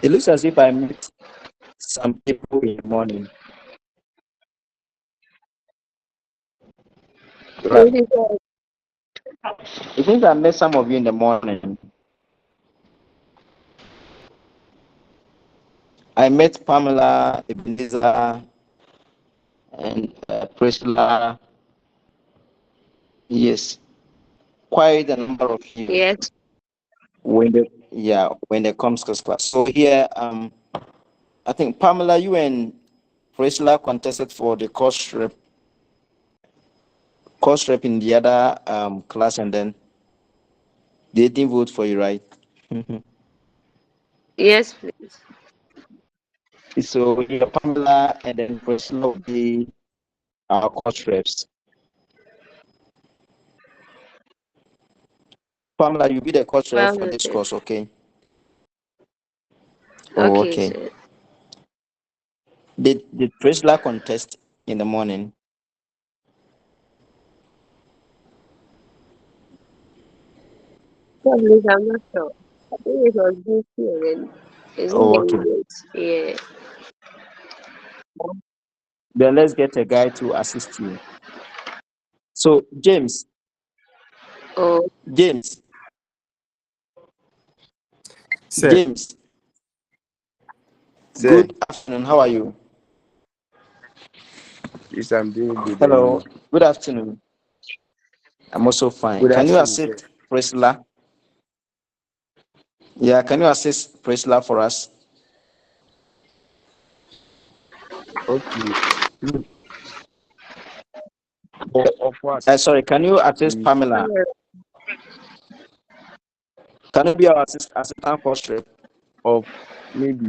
It looks as if I met some people in the morning. What Right. is that? It means I met some of you in the morning. I met Pamela, Ebenezer, and Priscilla. Yes, quite a number of you. Yes. When it comes to class. So here, I think Pamela, you and Priscilla contested for the course rep in the other class, and then they didn't vote for you, right? Yes, please. So you're Pamela, and then Priscilla will be our course reps. Pamela, you'll be the course rep Well for this noted. course, okay? Oh, Okay, okay. sir. Did Priscilla contest in the morning? So, please, I'm not sure. I think it was this year and it's in Oh, the okay. English. Yeah. Then let's get a guy to assist you. So Oh, James, Sir, James, sir, good afternoon. How are you? yes, I'm doing good. And Hello, you? good afternoon. I'm also fine. Good Can you afternoon, sir. assist Priscilla? Yeah, can you assist Priscilla for us? Okay. Please, of what? Sorry, can you assist Please, Pamela? Can you be our assistant coach rep? of maybe.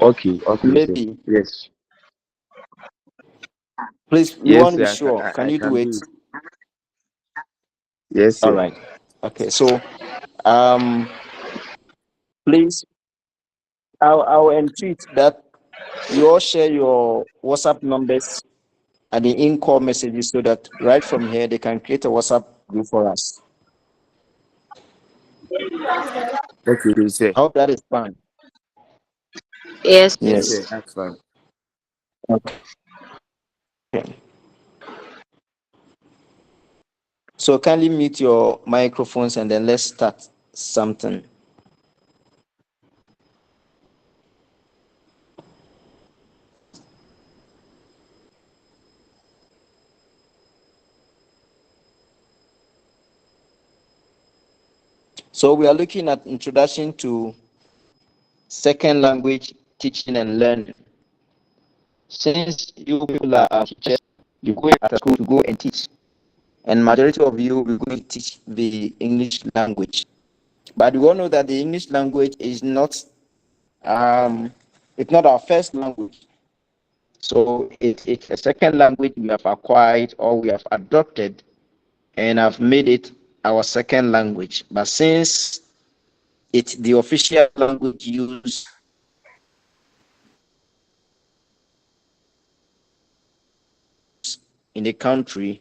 Okay, sir. Maybe. Yes. Please, we want Yes, to be sir. sure. Can I you do can do it? it. Yes, All sir. right. Okay. So, um, please, I'll entreat that you all share your WhatsApp numbers and the in-call messages so that right from here they can create a WhatsApp group for us. Okay, sir. I hope that is fine. yes, Yes, Yes. sir. please. That's fine. Okay. So kindly mute your microphones and then let's start something. So we are looking at introduction to second language teaching and learning. Since you people are teachers, you go at school to go and teach, and majority of you will go to teach the English language. But we all know that the English language is not it's not our first language. So it's a second language we have acquired or we have adopted and have made it our second language. But since it's the official language used in the country,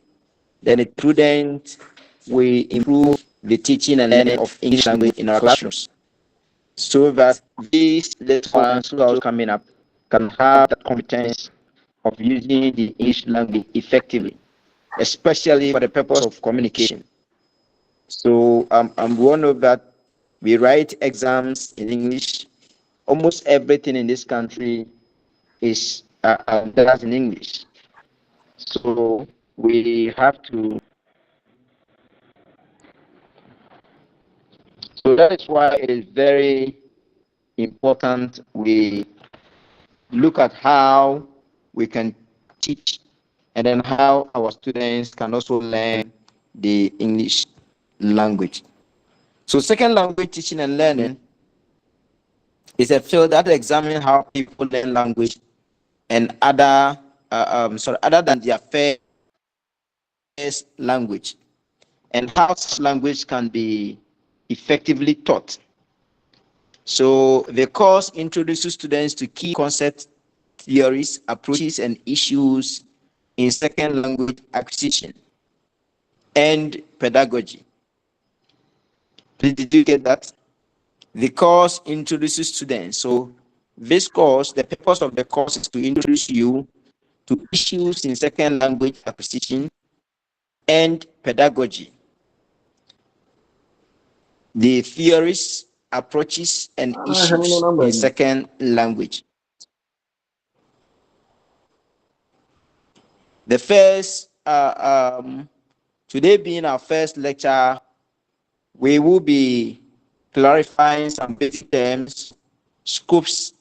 then it's prudent we improve the teaching and learning of English language in our classrooms so that these little ones who are coming up can have that competence of using the English language effectively, especially for the purpose of communication. So we all know that we write exams in English. Almost everything in this country is done in English. So we have to. So that is why it is very important we look at how we can teach and then how our students can also learn the English language. So second language teaching and learning is a field that examines how people learn language and other than their first language, and how such language can be effectively taught. So the course introduces students to key concepts, theories, approaches, and issues in second language acquisition and pedagogy. Please, did you get that? The course introduces students. So this course, the purpose of the course is to introduce you to issues in second language acquisition and pedagogy, the theories, approaches, and issues in second language. The first, today being our first lecture, we will be clarifying some basic terms, scopes,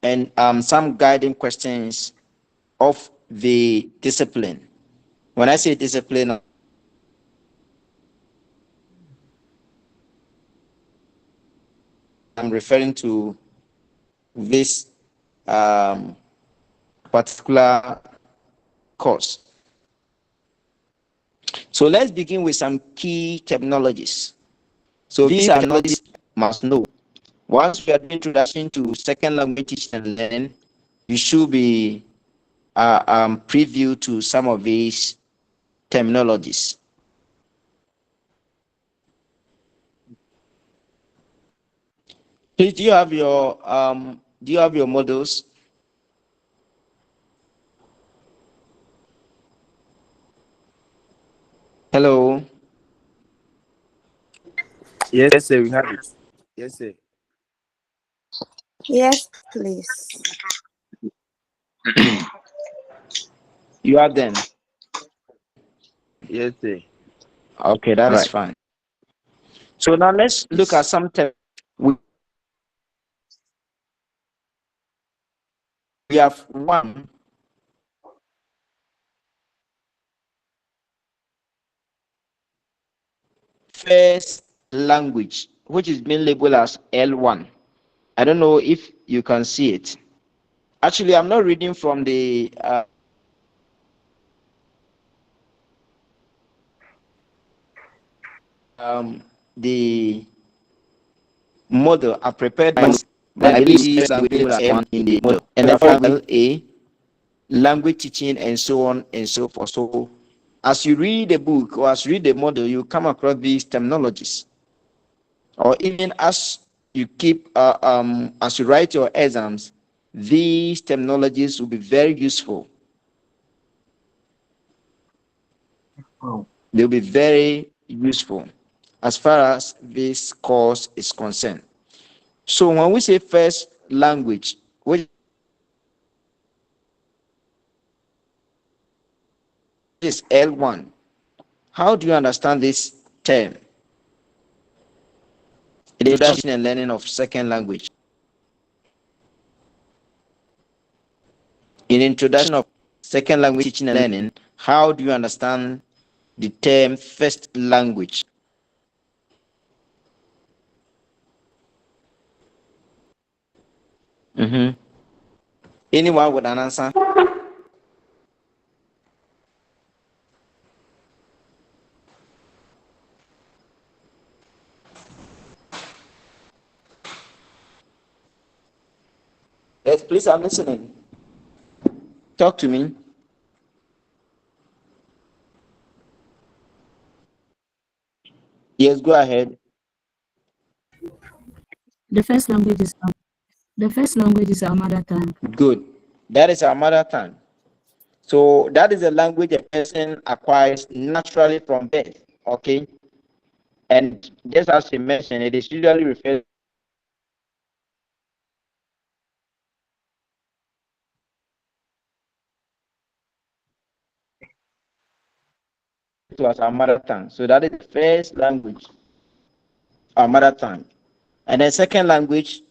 and some guiding questions of the discipline. When I say discipline, I'm referring to this particular course. So let's begin with some key terminologies. So these are terminologies you must know. Once you are doing introduction to second language teaching and learning, you should be preview to some of these terminologies. Please, do you have your models? Hello. Yes, sir. We have it. Yes, sir. Yes, please. You have them. Yes, sir. Okay, that is fine. So now let's look at some terms. We have one first language, which is being labeled as L1. I don't know if you can see it. Actually, I'm not reading from the model I prepared, but I believe these language are one in the model, and then LA, language teaching, and so on and so forth. So as you read the book or as you read the model, you come across these terminologies, or even as you keep as you write your exams, these terminologies will be very useful. They'll be very useful as far as this course is concerned. So when we say first language, which is L1, how do you understand this term? The introduction and learning of second language. In introduction of second language teaching and learning, how do you understand the term first language? Anyone with an answer? Yes, please, I'm listening. Talk to me. Yes, go ahead. The first language is our mother tongue. Good. That is our mother tongue. So that is a language a person acquires naturally from birth. Okay. And just as you mentioned, it is usually referred to as our mother tongue. So that is the first language, our mother tongue. And then second language,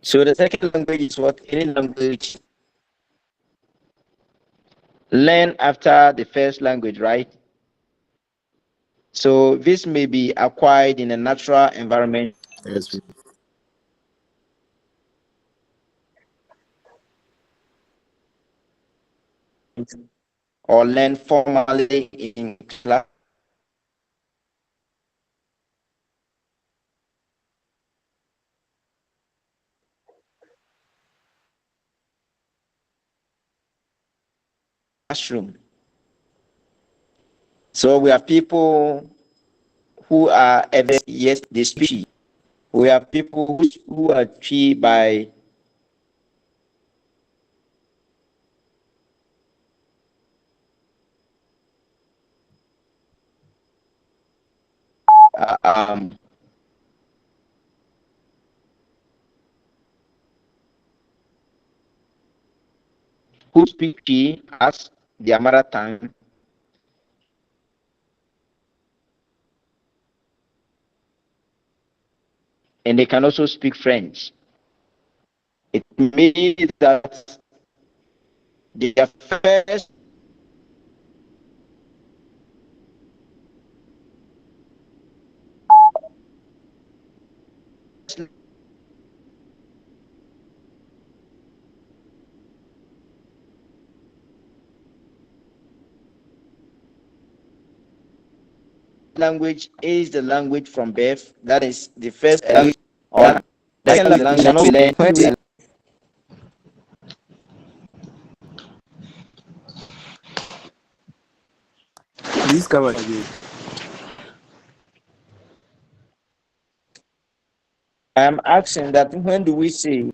so the second language is what any language learn after the first language, right? So this may be acquired in a natural environment Yes. or learn formally in classroom. So we have people who are yes, they speak. We have people who are tree by uh, um, who speak tree as their mother tongue, and they can also speak French. It means that their first language is the language from birth. That is the first language. Or the second language we learn when we Please come again. I'm asking that when do we say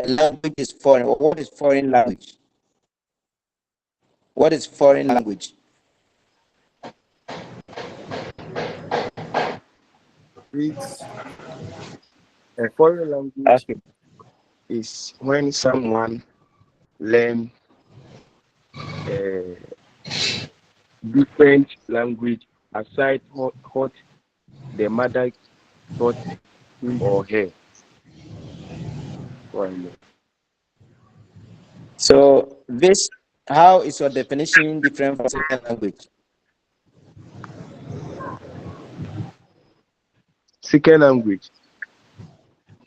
a language is foreign, or what is foreign language? What is foreign language? It's a foreign language Okay. is when someone learn a different language aside what the mother taught him or her. Well, So this, how is your definition different from second language? second language,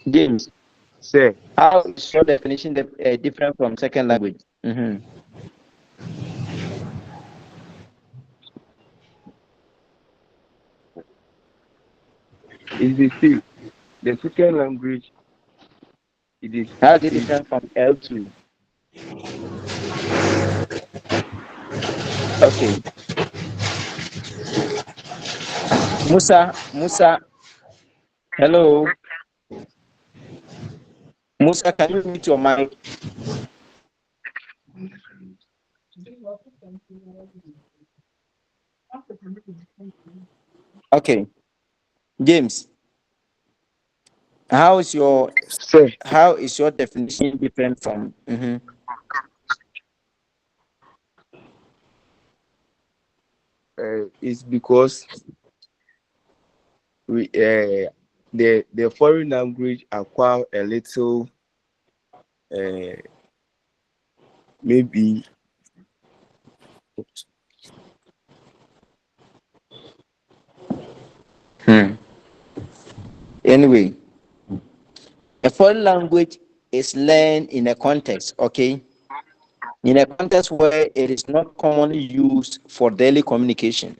James, say, how is your definition different from second language? is the same. The second language, it is How is it is different from L2? Okay. Musa, hello. Musa, can you mute your mic? Okay. James, how is your say. definition different from It's because we the foreign language acquire a little maybe Anyway, a foreign language is learned in a context, okay? In a context where it is not commonly used for daily communication.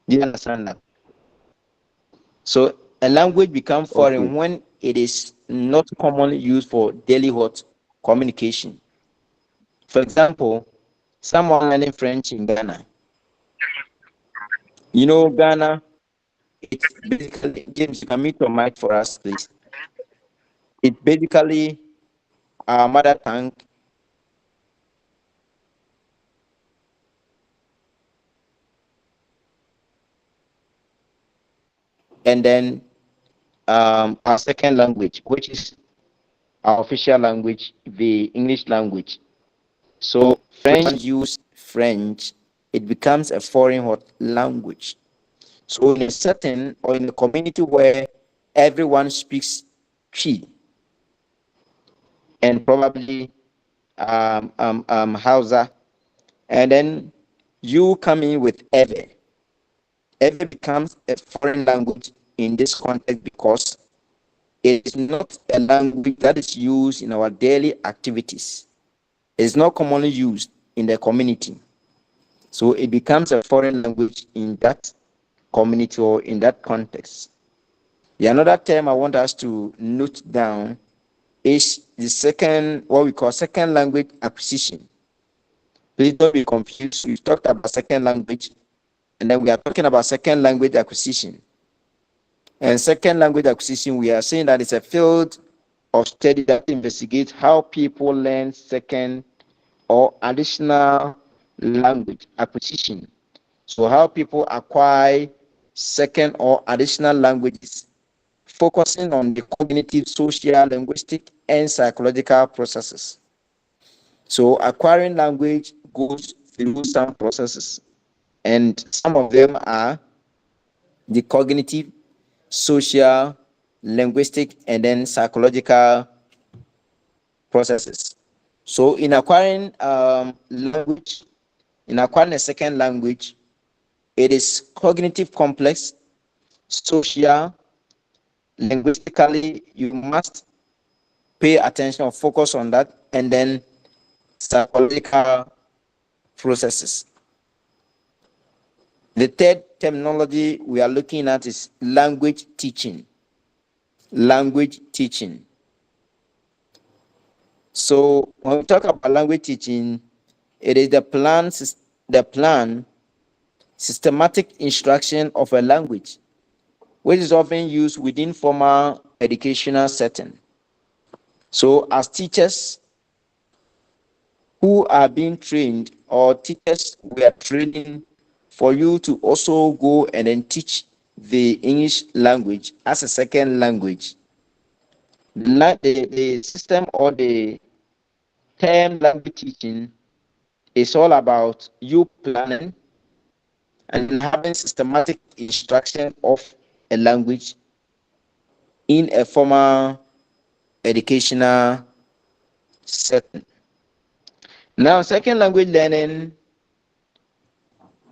Do you understand that? So a language becomes okay. foreign when it is not commonly used for daily communication. For example, someone learning French in Ghana. You know, Ghana, it's basically, James, you can mute your mic for us, please. It's basically our mother tongue. And then our second language, which is our official language, the English language. So French use French, it becomes a foreign language. So in a setting or in a community where everyone speaks Twi and probably Hausa, and then you come in with Ewe. Ewe becomes a foreign language in this context because it is not a language that is used in our daily activities. It's not commonly used in the community. So it becomes a foreign language in that community or in that context. The another term I want us to note down is the second, what we call second language acquisition. Please don't be confused. We've talked about second language, and then we are talking about second language acquisition. And second language acquisition, we are saying that it's a field of study that investigates how people learn second or additional language acquisition. So how people acquire second or additional languages, focusing on the cognitive, social, linguistic, and psychological processes. So acquiring language goes through some processes, and some of them are the cognitive, social, linguistic, and then psychological processes. So in acquiring language, in acquiring a second language, it is cognitive complex, social, linguistically, you must pay attention or focus on that, and then psychological processes. The third terminology we are looking at is language teaching. Language teaching. So when we talk about language teaching, it is the plan, systematic instruction of a language, which is often used within formal educational setting. So as teachers who are being trained, or teachers we are training for you to also go and then teach the English language as a second language. The system or the term language teaching is all about you planning and having systematic instruction of a language in a formal educational setting. Now, second language learning,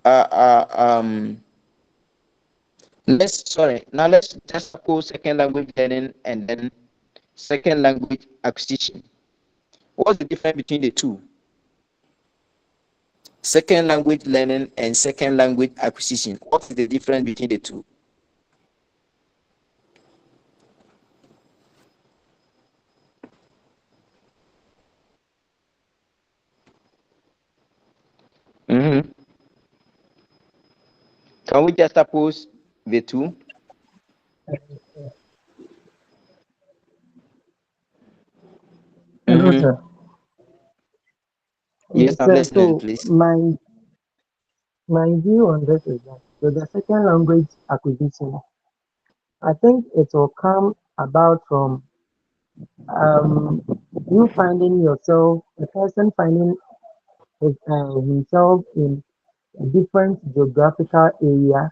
uh, uh, um, let's just suppose second language learning and then second language acquisition. What's the difference between the two? Second language learning and second language acquisition. What is the difference between the two? Mm-hmm. Can we just suppose the two? Hello, Mm-hmm. sir. Yes, I'm Sir, listening, so please. my view on this is that with the second language acquisition, I think it will come about from um, you finding yourself, a person finding himself in a different geographical area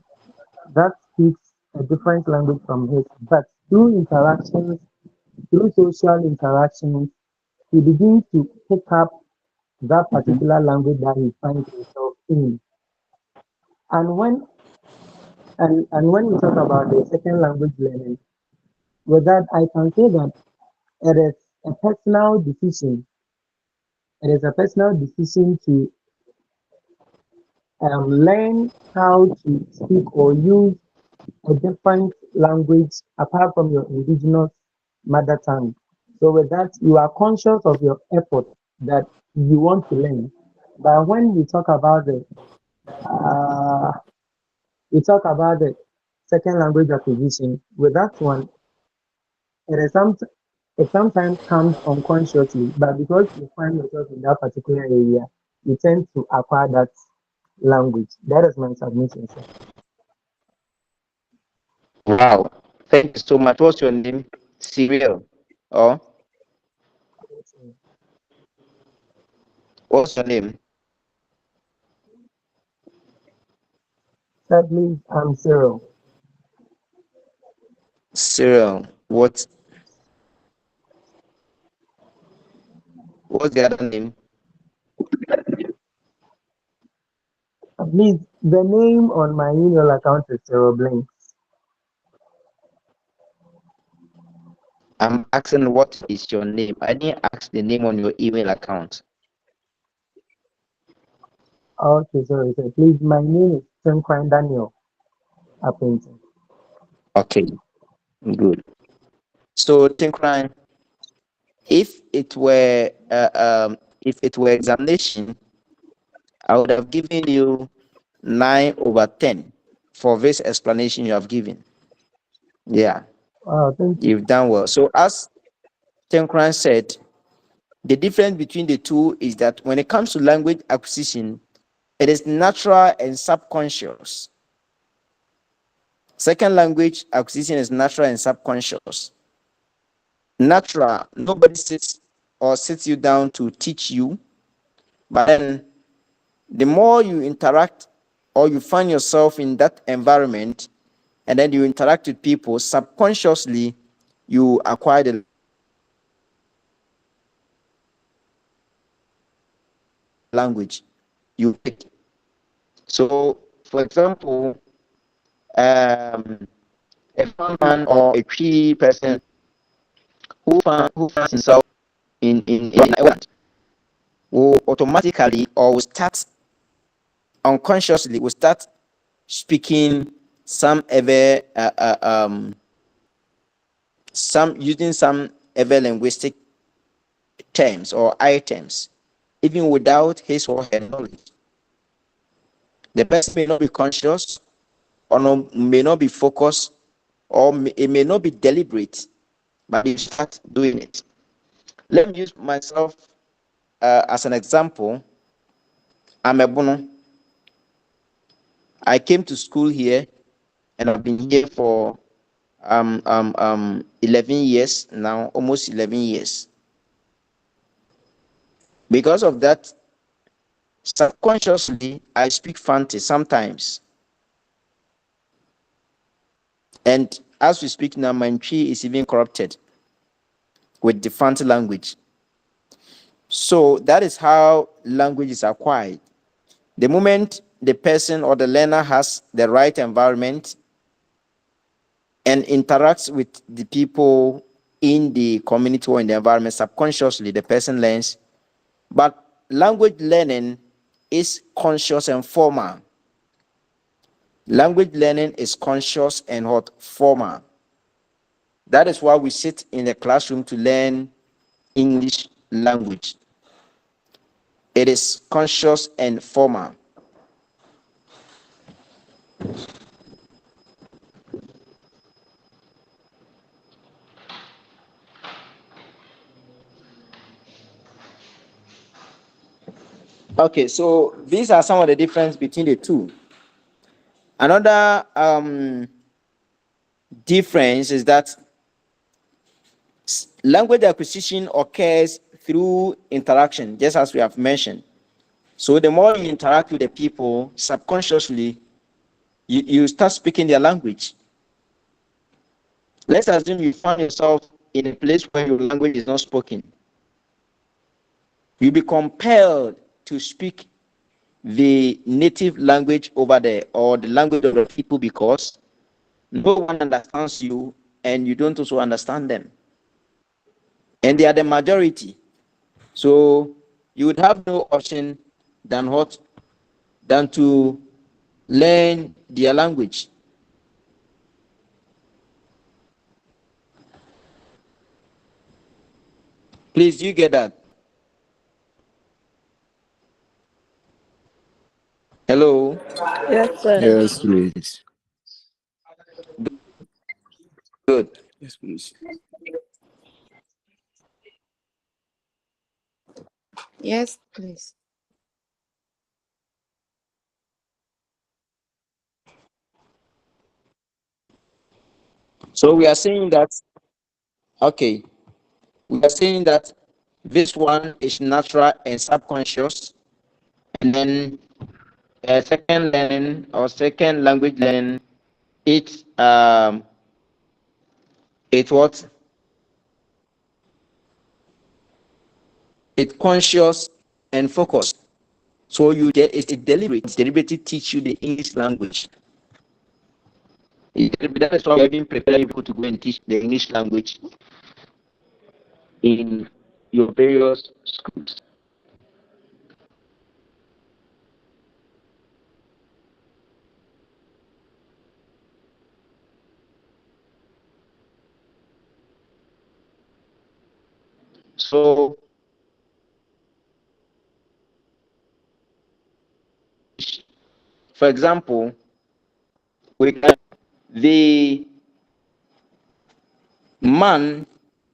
that speaks a different language from his, but through social interactions, he begins to pick up that Mm-hmm. particular language that he finds himself in. And when we talk about the second language learning, with that I can say that it is a personal decision. It is a personal decision to learn how to speak or use a different language apart from your indigenous mother tongue. So with that, you are conscious of your effort that you want to learn. But when uh, we talk about the second language acquisition, with that one, it is some it sometimes comes unconsciously, but because you find yourself in that particular area, you tend to acquire that language. That is my submission, sir. Wow. Thank you so much. What's your name? Cyril. Or what's your name? Sadly, I'm Cyril. Cyril. What's the other name? Please, the name on my email account is Cyril Blink. I'm asking what is your name. I didn't ask the name on your email account. Okay, sorry. Please, my name is Tim Daniel Appleton. Okay, good. So Tinkran, if it were examination, I would have given you 9/10 for this explanation you have given. Yeah, Thank you. you've done well. So as Tinkran said, the difference between the two is that when it comes to language acquisition, it is natural and subconscious. Second language acquisition is natural and subconscious. Natural, nobody sits you down to teach you, but then the more you interact or you find yourself in that environment and then you interact with people, subconsciously you acquire the language you pick. So, for example, a farmer or a tree person who finds himself in Ireland will automatically or will start unconsciously will start speaking some ever some using some ever linguistic terms or items even without his or her knowledge. The person may not be conscious or may not be focused or it may not be deliberate, but they start doing it. Let me use myself as an example. I'm a Bono. I came to school here and I've been here for 11 years now, almost 11 years. Because of that, subconsciously, I speak Fanti sometimes. And as we speak now, my tree is even corrupted with the Fanti language. So that is how language is acquired. The moment the person or the learner has the right environment and interacts with the people in the community or in the environment, subconsciously the person learns. But language learning is conscious and formal. Language learning is conscious and what? Formal. That is why we sit in the classroom to learn English language. It is conscious and formal. Okay, so these are some of the difference between the two. Another difference is that language acquisition occurs through interaction, just as we have mentioned. So the more you interact with the people, subconsciously, you start speaking their language. Let's assume you find yourself in a place where your language is not spoken. You'll be compelled to speak the native language over there or the language of the people because no one understands you and you don't also understand them. And they are the majority. So you would have no option than what? Than to learn their language. Please, you get that? Hello? Yes, sir. Yes, please. Good. Yes, please. Yes, please. So we are saying that, okay, we are saying that this one is natural and subconscious, and then second learning or second language learning, it's it what? It's conscious and focused. So it's deliberately teach you the English language. That is why we've been preparing people to go and teach the English language. in your various schools. So, for example, we can the man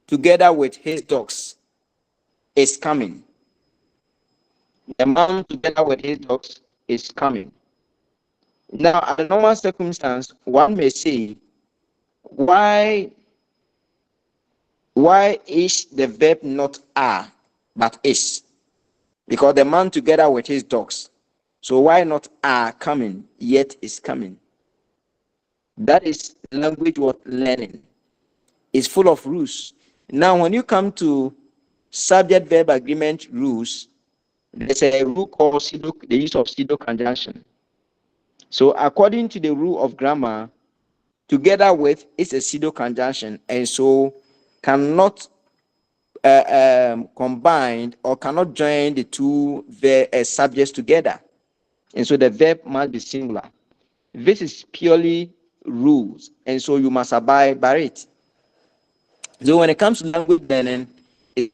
together with his dogs is coming. The man together with his dogs is coming. Now, under normal circumstance, one may say, why is the verb not are but is? Because the man together with his dogs. So why not are coming yet is coming? That is language worth learning. It's full of rules. Now, when you come to subject verb agreement rules, there's a rule called the use of pseudo conjunction. So according to the rule of grammar, together with is a pseudo conjunction, and so cannot combine or cannot join the two subjects together, and so the verb must be singular. This is purely rules, and so you must abide by it. So when it comes to language learning, it's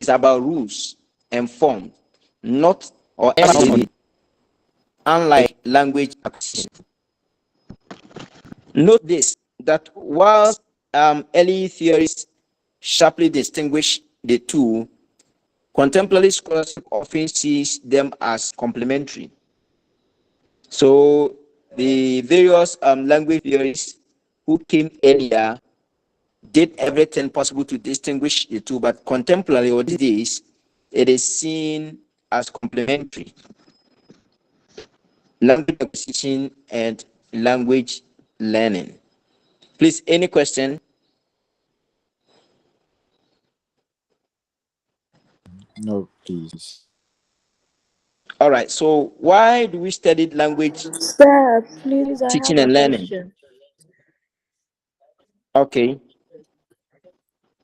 about rules and form, not or anything, unlike language acquisition. Note this, that whilst early theories sharply distinguish the two, contemporary scholarship often sees them as complementary. So the various language theories who came earlier did everything possible to distinguish the two, but contemporarily or these days, it is seen as complementary. Language acquisition and language learning. Please, any question? No, please. All right. So why do we study language Sir, please, I have teaching a and learning? question. Okay.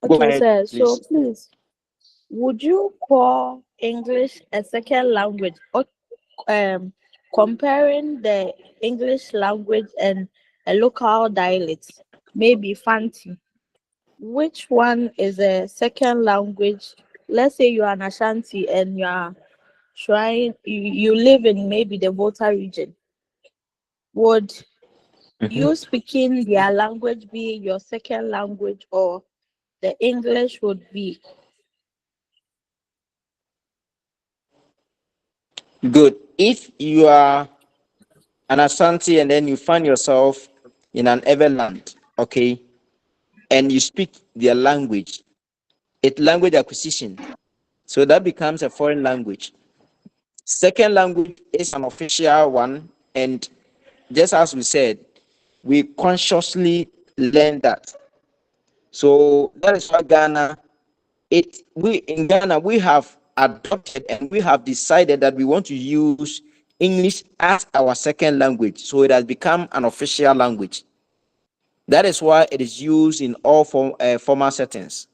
Go Okay, ahead, sir. So please. please, would you call English a second language, or comparing the English language and a local dialect, maybe Fanti? Which one is a second language? Let's say you are an Ashanti and you live in maybe the Volta region. Would Mhm. you speaking their language be your second language, or the English would be? Good. If you are an Ashanti and then you find yourself in an Everland, okay, and you speak their language, it's language acquisition. So that becomes a foreign language. Second language is an official one, and just as we said, we consciously learn that. So that is why we in Ghana we have adopted and we have decided that we want to use English as our second language. So it has become an official language. That is why it is used in all formal settings.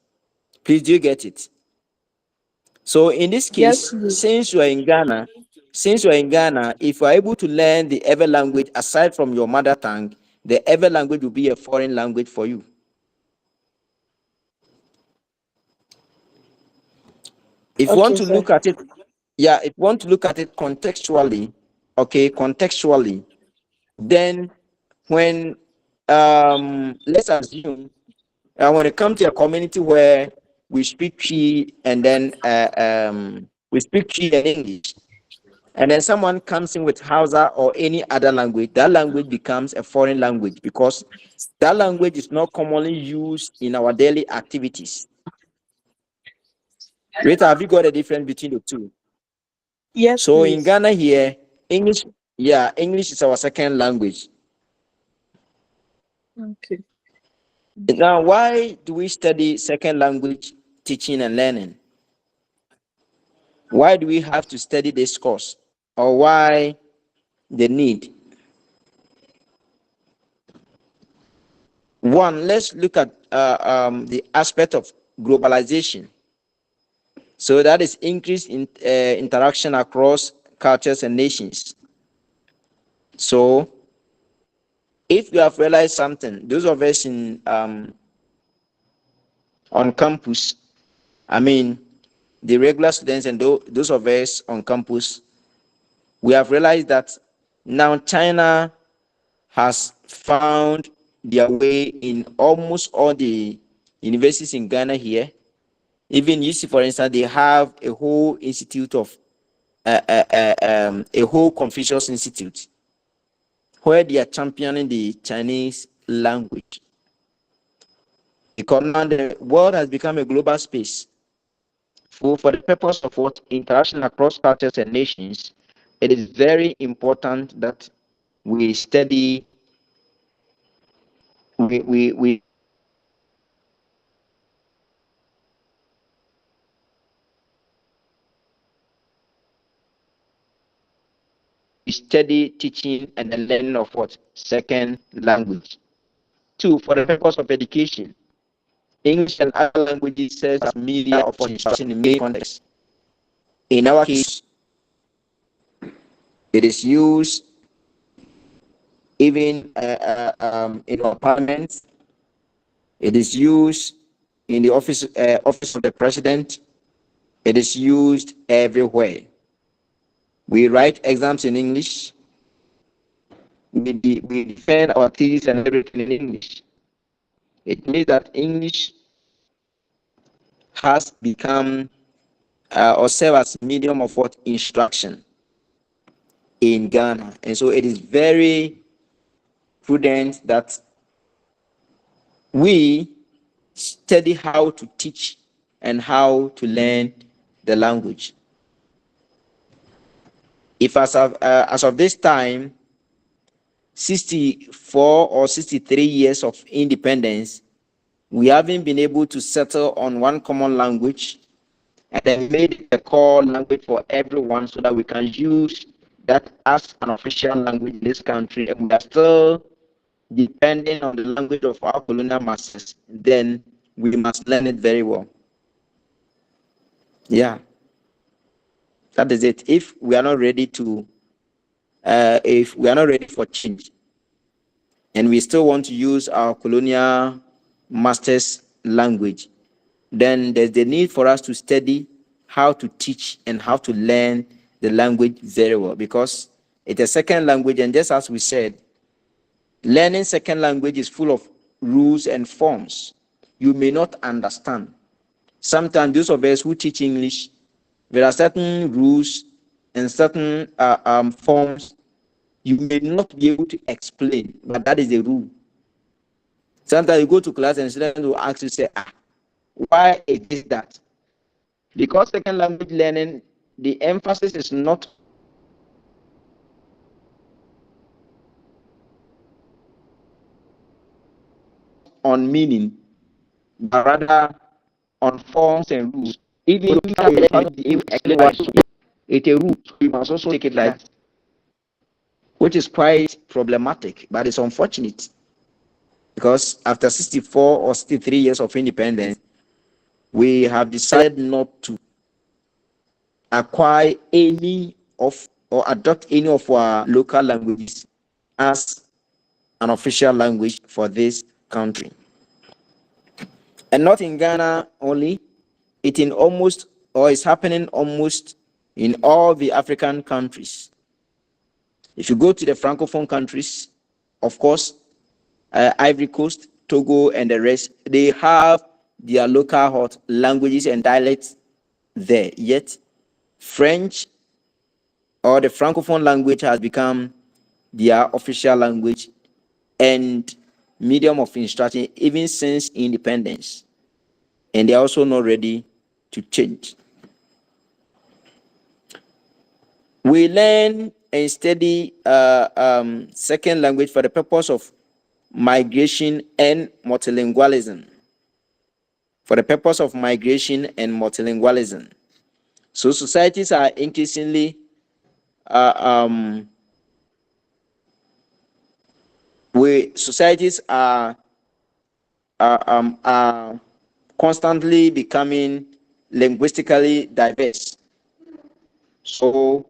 Please, do you get it? So in this Yes, case, please. since you are in Ghana, if you are able to learn the Ever language aside from your mother tongue, the Ever language will be a foreign language for you. If you want Okay, to sir. look at it, yeah, if you want to look at it contextually, okay, contextually, then when let's assume when it comes to a community where we speak Twi and then we speak Twi and English, and then someone comes in with Hausa or any other language, that language becomes a foreign language because that language is not commonly used in our daily activities. Rita, have you got a difference between the two? Yes, So in please. Ghana here, English, yeah, English is our second language. Okay. Now, why do we study second language teaching and learning? Why do we have to study this course? Or why the need? One, let's look at the aspect of globalization. So that is increased in interaction across cultures and nations. So if you have realized something, those of us in on campus, I mean the regular students and those of us on campus, we have realized that now China has found their way in almost all the universities in Ghana here. Even you see, for instance, they have a whole institute of a whole Confucius Institute where they are championing the Chinese language. Because now the world has become a global space. For the purpose of what interaction across cultures and nations, it is very important that we study, we study teaching and the learning of what? Second language. Two, for the purpose of education. English and other languages serve as media of instruction in many contexts. In our case, it is used even in our parliament. It is used in the office of the president. It is used everywhere. We write exams in English. We defend our thesis and everything in English. It means that English has become or serve as medium of what instruction in Ghana, and so it is very prudent that we study how to teach and how to learn the language. If as of this time, 64 or 63 years of independence, we haven't been able to settle on one common language and then made it a core language for everyone so that we can use that as an official language in this country, and we are still depending on the language of our colonial masters, then we must learn it very well. Yeah, that is it. If we are not ready for change, and we still want to use our colonial masters' language, then there's the need for us to study how to teach and how to learn the language very well, because it's a second language, and just as we said, learning second language is full of rules and forms you may not understand. Sometimes those of us who teach English, there are certain rules and certain forms you may not be able to explain, but that is the rule. Sometimes you go to class and students will ask you, say, why is this that? Because second language learning, the emphasis is not on meaning, but rather on forms and rules. Even if you explain it's a rule, so you must also take it like that, which is quite problematic, but it's unfortunate. Because after 64 or 63 years of independence, we have decided not to acquire any of or adopt any of our local languages as an official language for this country. And not in Ghana only, it in almost, or is happening almost in all the African countries. If you go to the Francophone countries, of course, Ivory Coast, Togo, and the rest, they have their local hot languages and dialects there. Yet, French or the Francophone language has become their official language and medium of instruction even since independence. And they're also not ready to change. We learn and study second language for the purpose of migration and multilingualism. For the purpose of migration and multilingualism. So societies are increasingly societies are are constantly becoming linguistically diverse. So,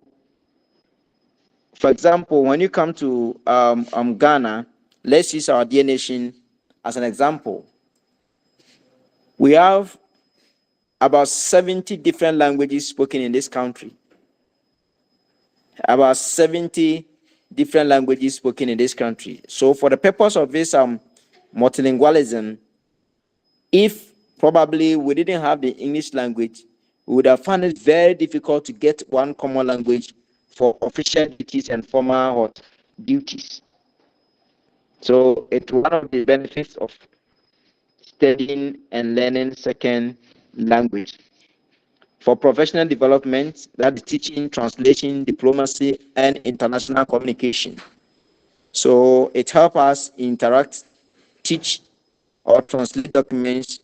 for example, when you come to Ghana, let's use our dear nation as an example. We have about 70 different languages spoken in this country. About 70 different languages spoken in this country. So for the purpose of this multilingualism, if probably we didn't have the English language, we would have found it very difficult to get one common language for official duties and formal duties. So it's one of the benefits of studying and learning second language. For professional development, that is teaching, translation, diplomacy, and international communication. So it helps us interact, teach, or translate documents,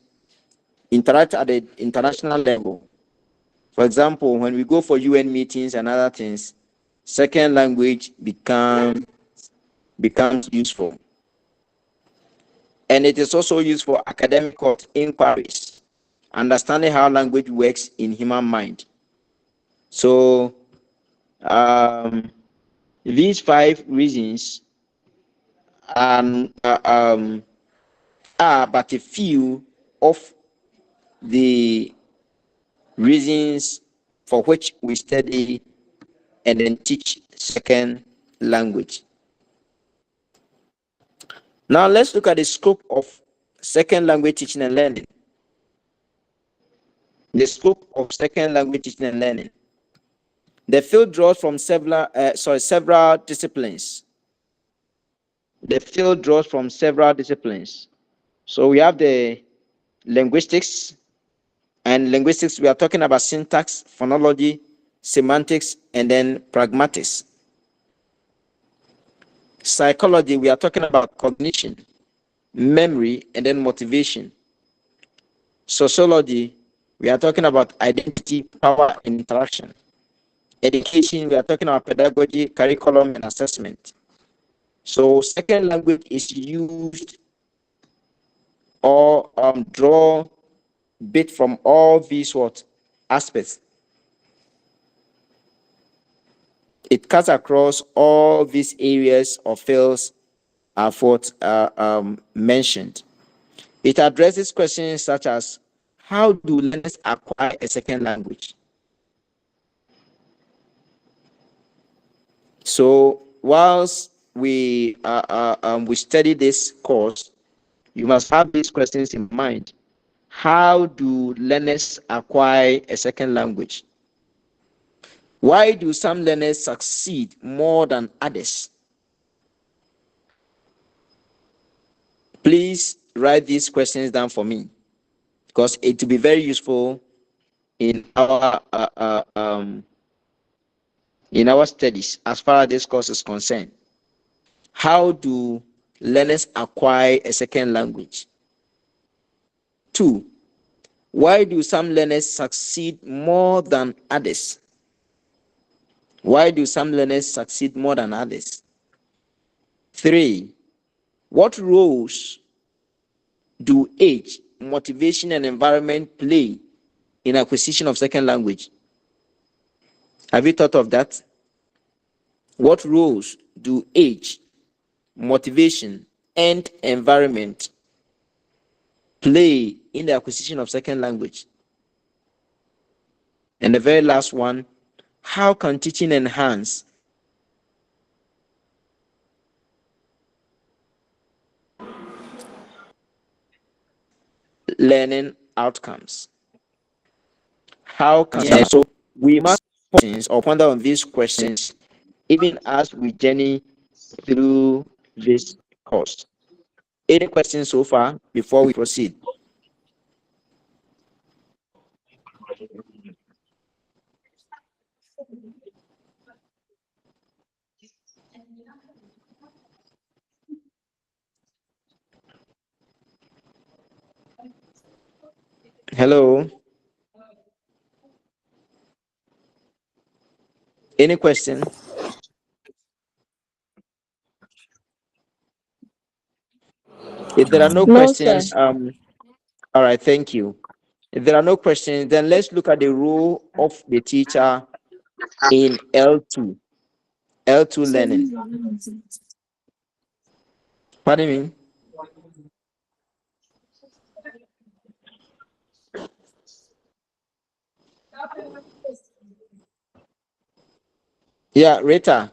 interact at the international level. For example, when we go for UN meetings and other things, second language becomes useful. And it is also used for academic inquiries, understanding how language works in human mind. So these 5 reasons are but a few of the reasons for which we study and then teach second language. Now let's look at the scope of second language teaching and learning. The scope of second language teaching and learning. The field draws from several disciplines. The field draws from several disciplines. So we have the linguistics, and linguistics, we are talking about syntax, phonology, semantics, and then pragmatics. Psychology, we are talking about cognition, memory, and then motivation. Sociology, we are talking about identity, power, and interaction. Education, we are talking about pedagogy, curriculum, and assessment. So second language is used or draw bit from all these aspects. It cuts across all these areas of fields I've mentioned. It addresses questions such as, how do learners acquire a second language? So whilst we study this course, you must have these questions in mind. How do learners acquire a second language? Why do some learners succeed more than others? Please write these questions down for me, because it will be very useful in our studies as far as this course is concerned. How do learners acquire a second language? 2, why do some learners succeed more than others? Why do some learners succeed more than others? 3, what roles do age, motivation, and environment play in acquisition of second language? Have you thought of that? What roles do age, motivation, and environment play in the acquisition of second language? And the very last one, how can teaching enhance learning outcomes? How can so we must ponder on these questions even as we journey through this course. Any questions so far before we proceed? Hello? Any question? If there are no No, sir. questions, all right, thank you. If there are no questions, then let's look at the role of the teacher in L2 learning. Pardon me? Yeah, Rita.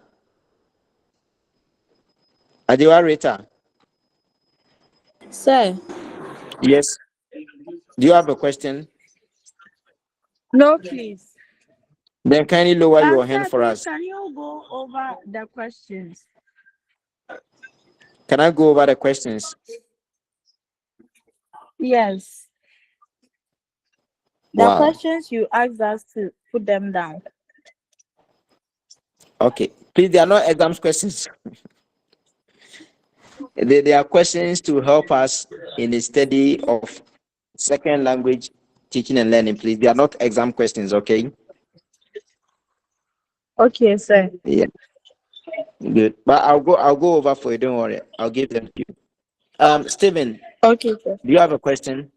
Adiwa Rita. Sir. Yes. Do you have a question? No, please. Then kindly lower But your sir, hand for please, us. can you go over the questions? Can I go over the questions? Yes. The Wow. questions you asked us to put them down. Okay. Please, they are not exams questions. They are questions to help us in the study of second language teaching and learning. Please, they are not exam questions, okay? Okay, sir. Yeah, good. But I'll go over for you. Don't worry. I'll give them to you. Stephen, Okay, sir. do you have a question?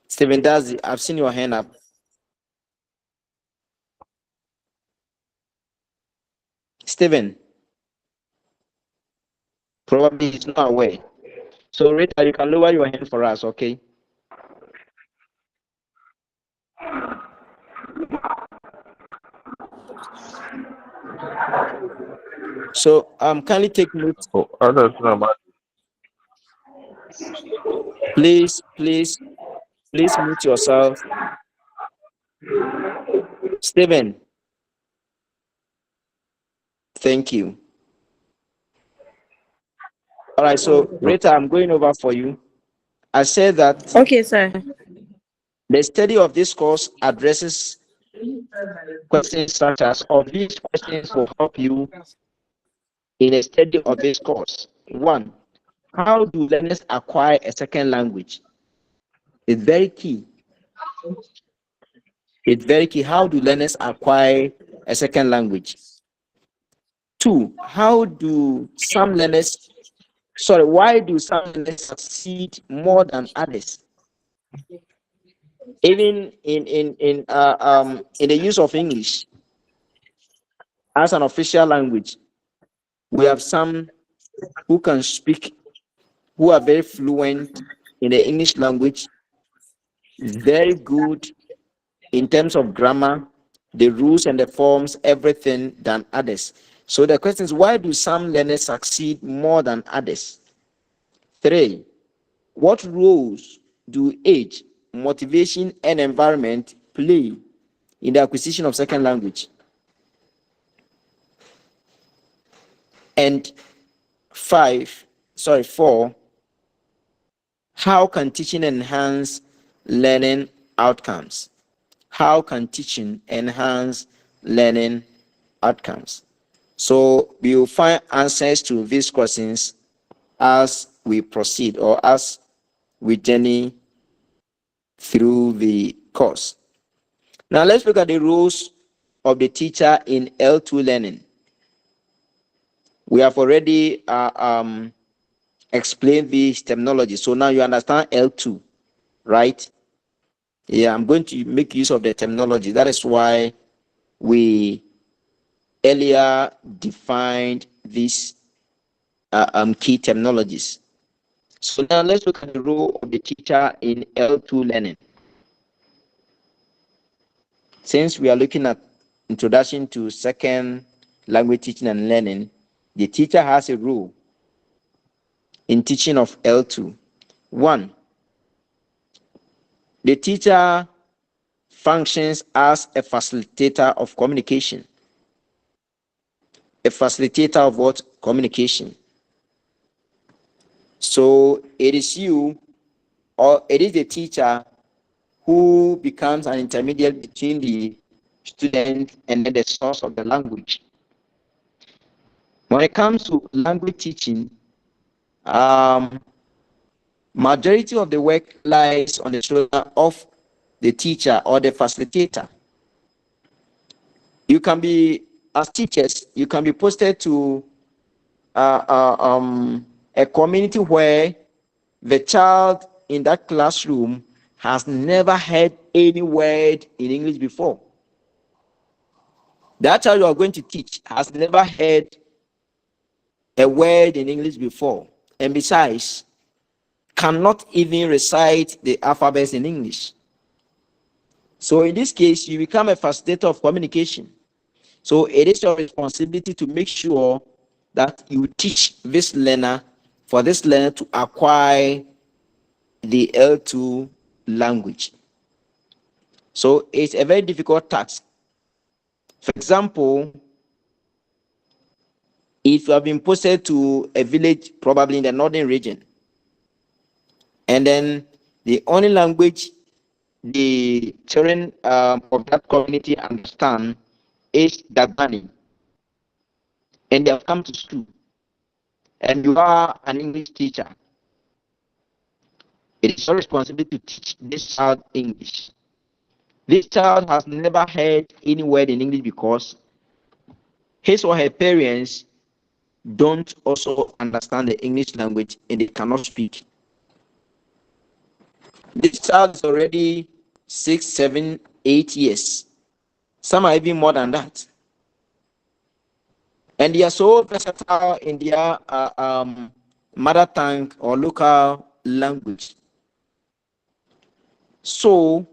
Stephen Dazi, I've seen your hand up. Stephen, probably he's not aware. So Rita, you can lower your hand for us, okay? So kindly take note. Oh, others know. Please mute yourself. Stephen, thank you. All right, so Rita, I'm going over for you. I said that Okay, sir. the study of this course addresses questions such as, of these questions will help you in a study of this course. One, how do learners acquire a second language? It's very key. It's very key. How do learners acquire a second language? Two, why do some learners succeed more than others? Even in the use of English as an official language, we have some who can speak, who are very fluent in the English language, very good in terms of grammar, the rules and the forms, everything than others. So the question is, why do some learners succeed more than others? Three, what roles do age, motivation, and environment play in the acquisition of second language? And four, how can teaching enhance learning outcomes? How can teaching enhance learning outcomes? So we will find answers to these questions as we proceed or as we journey through the course. Now let's look at the roles of the teacher in L2 learning. We have already explained this terminology. So now you understand L2, right? Yeah, I'm going to make use of the terminology. That is why we earlier defined these key terminologies. So now let's look at the role of the teacher in L2 learning. Since we are looking at introduction to second language teaching and learning, the teacher has a role in teaching of L2. One, the teacher functions as a facilitator of communication. A facilitator of what? Communication. So it is you or it is the teacher who becomes an intermediate between the student and the source of the language. When it comes to language teaching, majority of the work lies on the shoulder of the teacher or the facilitator. You can be, as teachers, you can be posted to a community where the child in that classroom has never heard any word in English before. That child you are going to teach has never heard a word in English before, and besides, cannot even recite the alphabets in English. So in this case, you become a facilitator of communication. So it is your responsibility to make sure that you teach this learner, for this learner to acquire the L2 language. So it's a very difficult task. For example, if you have been posted to a village, probably in the northern region, and then the only language the children of that community understand is Dagbani, and they have come to school, and you are an English teacher, it is your responsibility to teach this child English. This child has never heard any word in English because his or her parents don't also understand the English language and they cannot speak. This child is already 6, 7, 8 years. Some are even more than that. And they are so versatile in their mother tongue or local language. So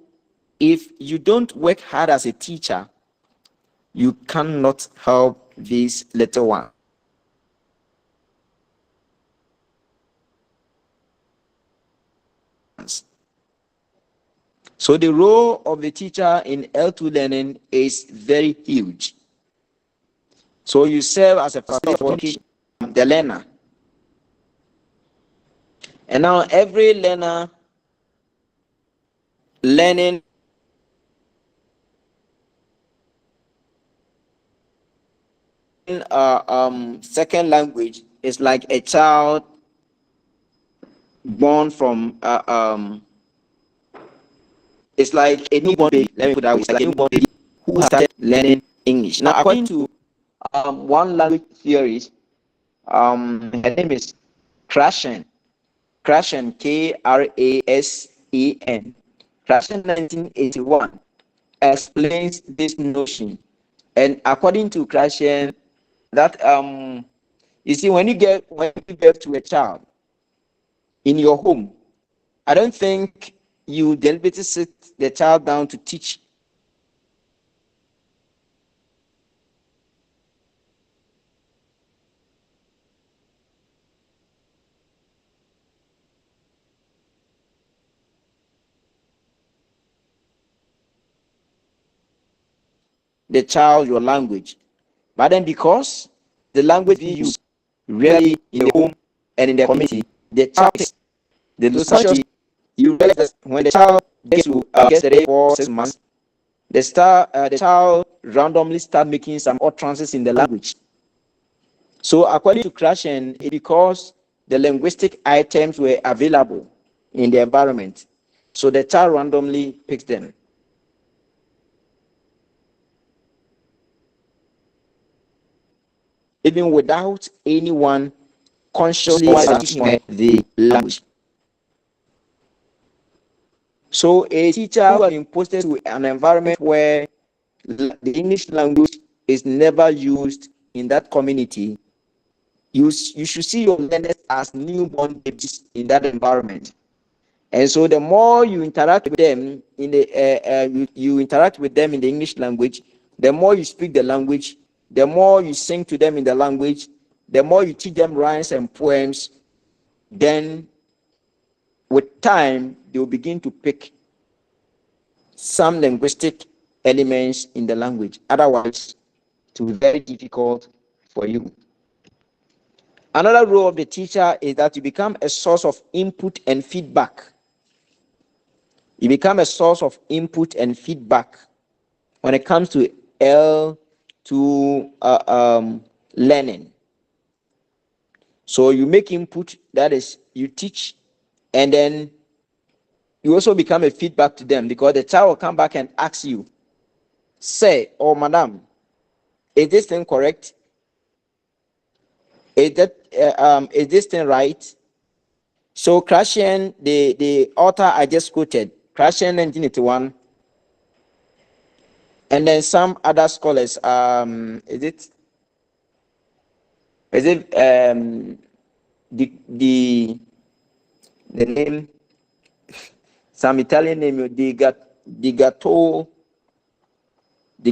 if you don't work hard as a teacher, you cannot help these little ones. So the role of the teacher in L2 learning is very huge. So you serve as a facilitator for the learner. And now every learner learning second language is like a child born from it's like a newborn baby. Let me put that way. It's like a newborn baby who started learning English. Now, according to one language theorist, her name is Krashen. Krashen, Krasen. Krashen 1981 explains this notion. And according to Krashen, that you see, when you give birth to a child in your home, I don't think you deliberately sit the child down to teach the child your language. But then because the language you use really in the home and in the community, the child is the society, you realize that when the child gets to 3, 4, 6 months, the child randomly start making some utterances in the language. So according to Krashen, it because the linguistic items were available in the environment, so the child randomly picks them. Even without anyone consciously teaching the language. So a teacher who has been posted to an environment where the English language is never used in that community, you should see your learners as newborn babies in that environment. And so the more you interact with them in the you interact with them in the English language, the more you speak the language, the more you sing to them in the language, the more you teach them rhymes and poems, then with time they will begin to pick some linguistic elements in the language. Otherwise, it will be very difficult for you. Another role of the teacher is that you become a source of input and feedback. You become a source of input and feedback when it comes to L2 learning. So you make input, that is, you teach, and then you also become a feedback to them, because the child will come back and ask you, say, oh madam, is this thing correct? Is this thing right? So Krashen, the author I just quoted, Krashen 1981, and then some other scholars, is it the name, some Italian name, Di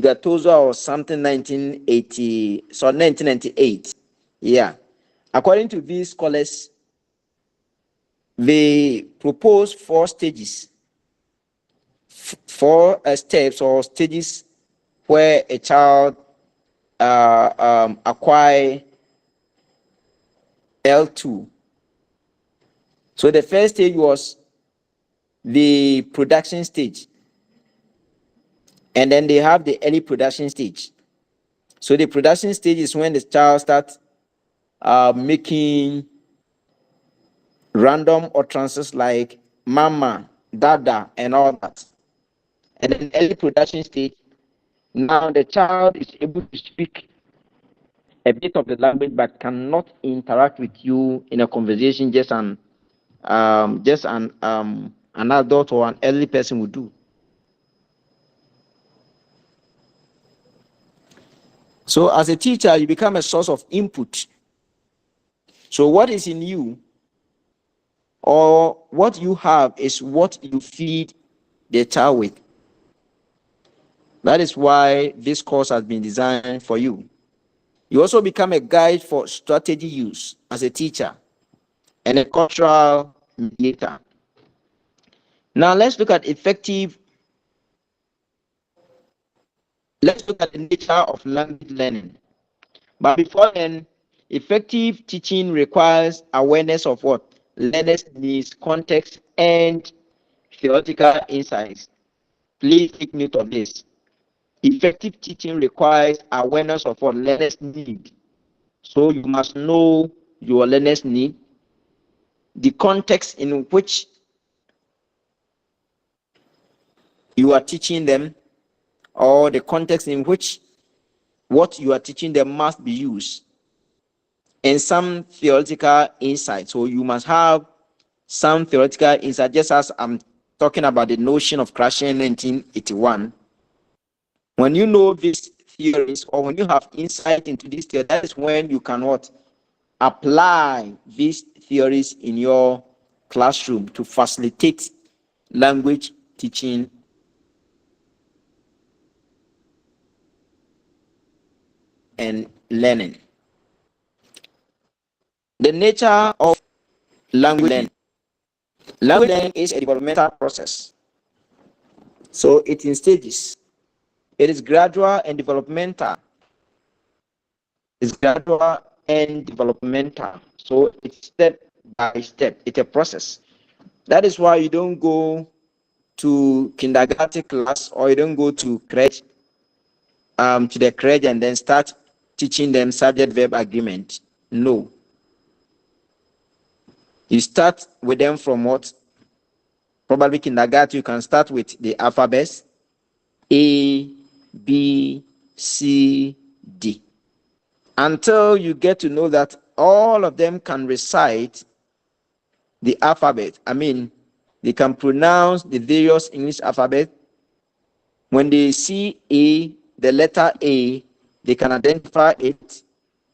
Gattuso or something, 1980, so 1998. Yeah. According to these scholars, they propose 4 stages, 4 steps or stages where a child acquire L2. So the first stage was the production stage, and then they have the early production stage. So the production stage is when the child starts making random utterances like mama, dada, and all that. And then early production stage, now the child is able to speak a bit of the language but cannot interact with you in a conversation just an adult or an elderly person would do. So as a teacher, you become a source of input. So what is in you or what you have is what you feed the child with. That is why this course has been designed for you. You also become a guide for strategy use as a teacher and a cultural mediator. Now let's look at the nature of language learning. But before then, effective teaching requires awareness of what? Learners' needs, context, and theoretical insights. Please take note of this. Effective teaching requires awareness of what learners need. So you must know your learners need, the context in which you are teaching them, or the context in which what you are teaching them must be used, and some theoretical insight. So you must have some theoretical insight, just as I'm talking about the notion of crashing 1981. When you know these theories, or when you have insight into this theory, that is when you can what? Apply these theories in your classroom to facilitate language teaching and learning. The nature of language learning. Language learning is a developmental process. So it's in stages. It is gradual and developmental. It's gradual and developmental. So it's step by step. It's a process. That is why you don't go to kindergarten class, or you don't go to crèche, to the crèche and then start teaching them subject verb agreement. No. You start with them from what? Probably kindergarten, you can start with the alphabets A, B, C, D, until you get to know that all of them can recite the alphabet. I mean, they can pronounce the various English alphabet. When they see A, the letter A, they can identify it.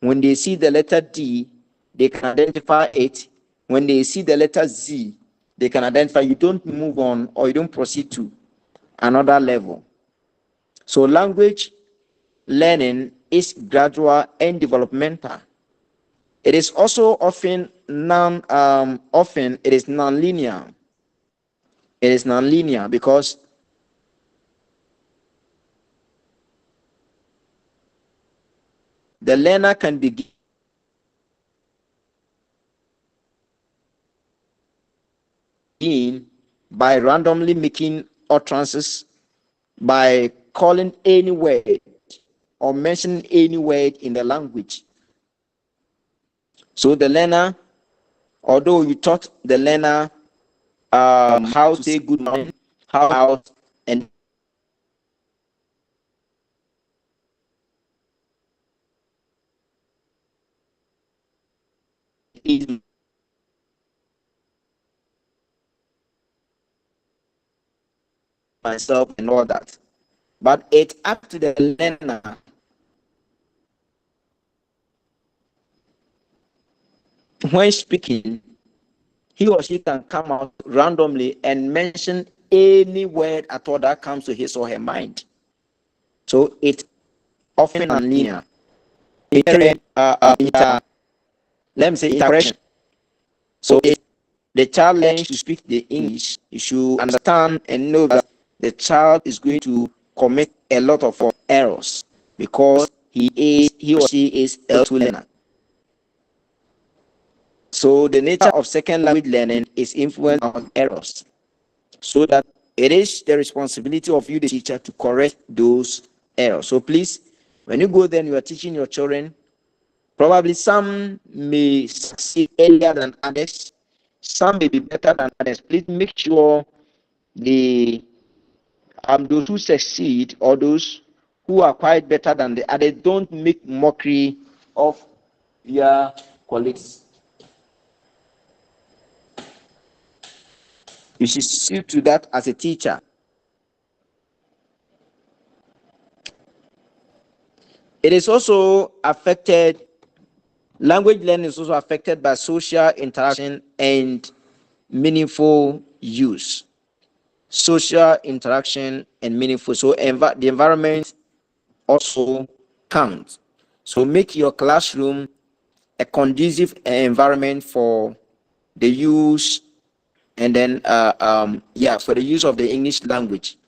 When they see the letter D, they can identify it. When they see the letter Z, they can identify. You don't move on, or you don't proceed to another level. So language learning is gradual and developmental. It is also often it is nonlinear. It is nonlinear because the learner can begin by randomly making utterances, by calling any word or mentioning any word in the language. So the learner, although you taught the learner how to say good morning, how and myself and all that. But it's up to the learner when speaking. He or she can come out randomly and mention any word at all that comes to his or her mind. So it's often nonlinear. Let me say interaction. So if the child learns to speak the English, you should understand and know that the child is going to commit a lot of errors because he or she is a L2 learner. So the nature of second language learning is influenced on errors, so that it is the responsibility of you, the teacher, to correct those errors. So please, when you go there and you are teaching your children, probably some may succeed earlier than others, some may be better than others. Please make sure the those who succeed or those who are quite better than the others don't make mockery of their colleagues. You should see to that as a teacher. It is also affected, language learning is also affected by social interaction and meaningful use. Social interaction and meaningful. So the environment also counts. So make your classroom a conducive environment for the use and then for the use of the English language.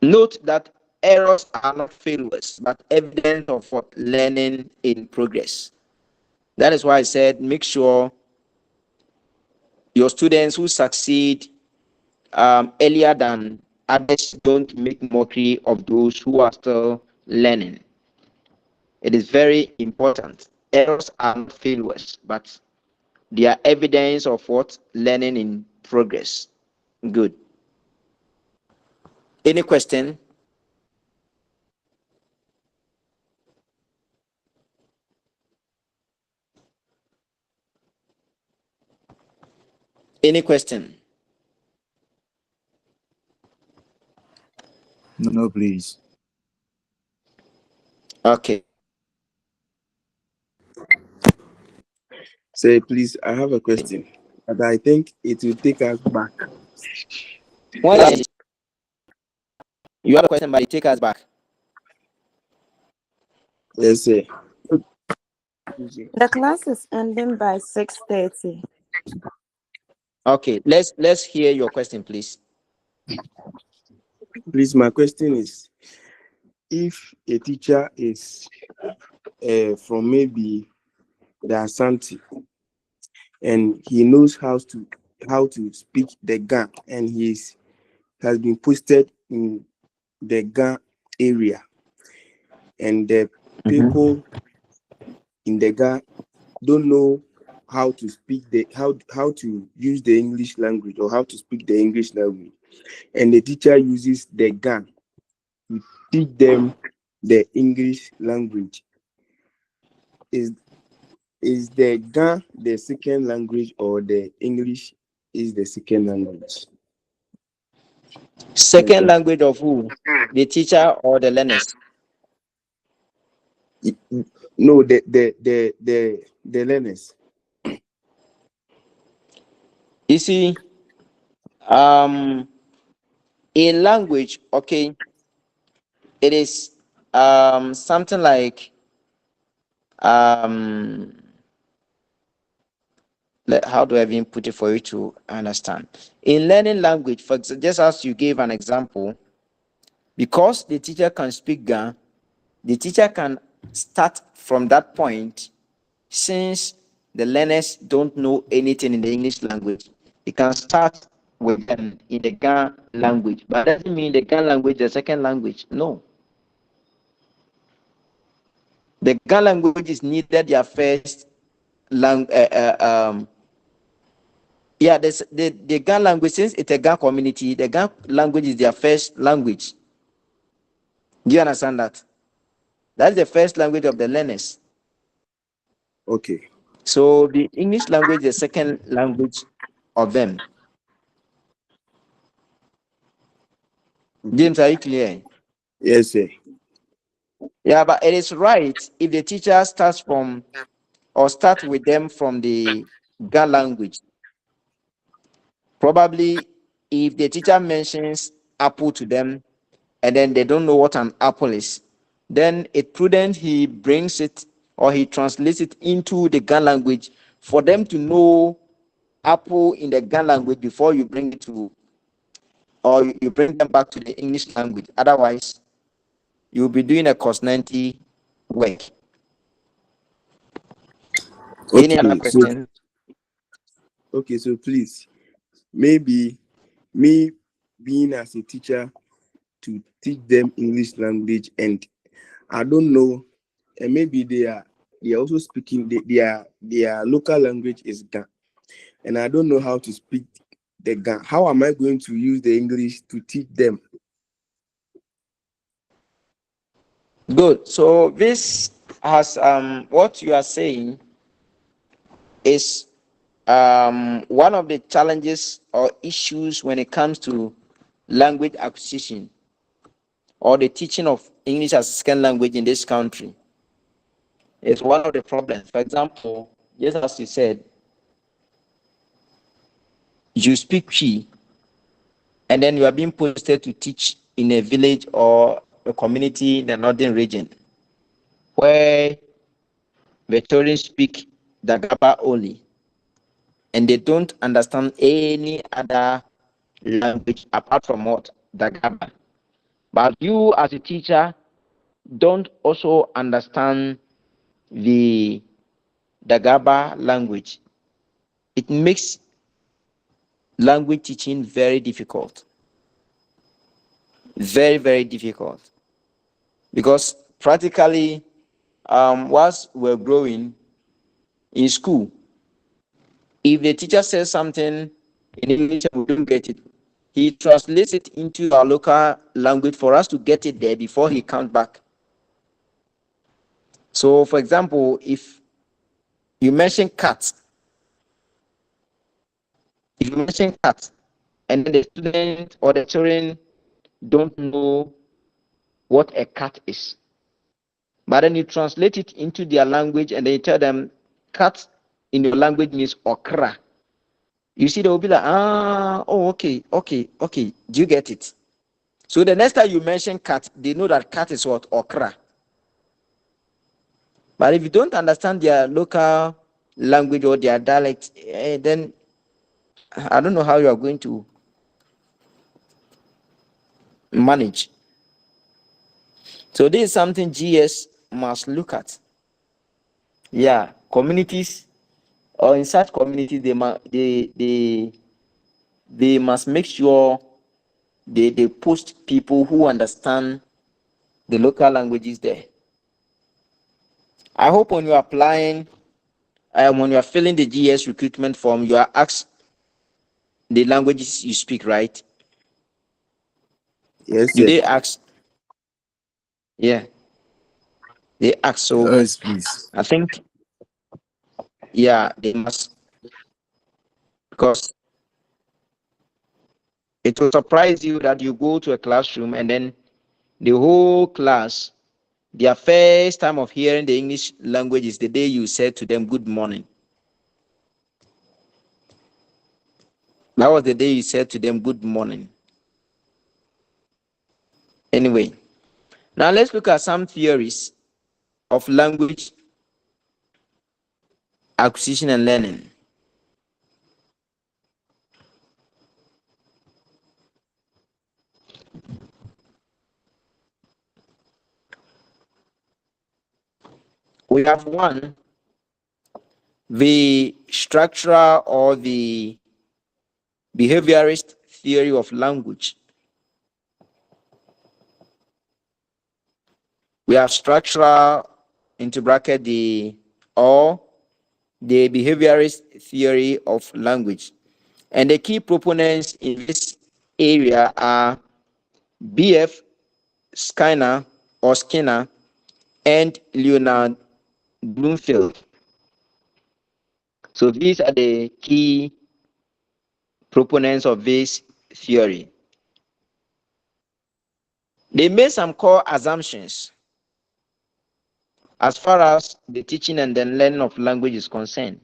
Note that errors are not failures, but evidence of what learning in progress. That is why I said make sure your students who succeed earlier than others don't make mockery of those who are still learning. It is very important. Errors are not failures, but they are evidence of what learning in progress. Good. Any question? Any question? No, please. Okay. Say, please, I have a question, but I think it will take us back. When you have a question, but it take us back. Yes, sir. The class is ending by 6:30. Okay, let's hear your question, please. Please, my question is, if a teacher is from maybe the Asante and he knows how to speak the Ga, and has been posted in the Ga area, and the people in the Ga don't know how to speak how to use the English language or how to speak the English language, and the teacher uses the Ga to teach them the English language. Is the Ga the second language, or the English is the second language? Second language of who? The teacher or the learners? No, the learners. You see, in language, okay, it is something like how do I even put it for you to understand? In learning language, for example, just as you gave an example, because the teacher can speak Ga, the teacher can start from that point. Since the learners don't know anything in the English language, you can start with them in the Ga language, but that doesn't mean the Ga language is the second language. No. The Ga language is neither their first language. The Ga language, since it's a Ga community, the Ga language is their first language. Do you understand that? That's the first language of the learners. Okay. So the English language is the second language of them. James, are you clear? Yes, sir. Yeah, but it is right if the teacher starts from or start with them from the Ga language. Probably if the teacher mentions apple to them and then they don't know what an apple is, then it's prudent he brings it or he translates it into the Ga language for them to know apple in the Ga language before you bring it to or you bring them back to the English language. Otherwise, you'll be doing a cost 90 work. Any other Okay, so question? please, maybe me being as a teacher to teach them English language, and I don't know, and maybe they are also speaking their local language is Ga, and I don't know how to speak the Ga. How am I going to use the English to teach them? Good. So this has what you are saying is one of the challenges or issues when it comes to language acquisition or the teaching of English as a second language in this country. Is one of the problems. For example, just as you said, you speak Cree and then you are being posted to teach in a village or a community in the northern region where veterans speak Dagaba only and they don't understand any other language apart from what? Dagaba. But you as a teacher don't also understand the Dagaba language. It makes language teaching very difficult. Very, very difficult. Because practically, whilst we're growing in school, if the teacher says something in English and we don't get it, he translates it into our local language for us to get it there before he comes back. So, for example, if you mention cat, and then the student or the children don't know what a cat is, but then you translate it into their language and then you tell them cat in your language means okra. You see, they will be like, oh, okay. Do you get it? So the next time you mention cat, they know that cat is what? Okra. But if you don't understand their local language or their dialect, then I don't know how you are going to manage. So this is something GS must look at. Yeah, communities or in such communities, they must make sure they post people who understand the local languages there. I hope when you're applying, when you're filling the GS recruitment form, you are asked the languages you speak, right? Yes, Do sir. they ask? Yeah, they ask. So Yes, please. I think, yeah, they must, because it will surprise you that you go to a classroom and then the whole class, their first time of hearing the English language is the day you said to them, good morning. That was the day you said to them, good morning. Anyway, now let's look at some theories of language acquisition and learning. We have one, the structural or the behaviorist theory of language. We have structural into bracket the or the behaviorist theory of language. And the key proponents in this area are B.F. Skinner and Leonard Bloomfield. So these are the key proponents of this theory. They made some core assumptions as far as the teaching and the learning of language is concerned,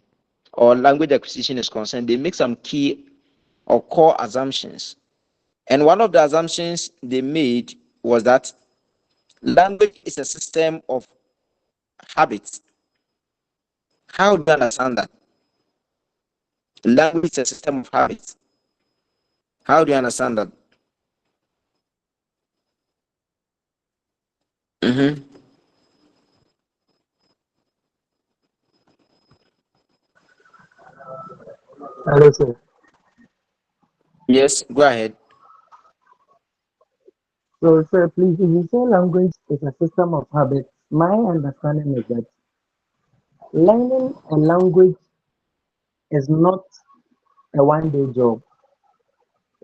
or language acquisition is concerned. They make some key or core assumptions. And one of the assumptions they made was that language is a system of habits. How do you understand that? Language is a system of habits. How do you understand that? Mm-hmm. Hello, sir. Yes, go ahead. So, sir, please, if you say language is a system of habits, my understanding is that learning a language is not a one-day job.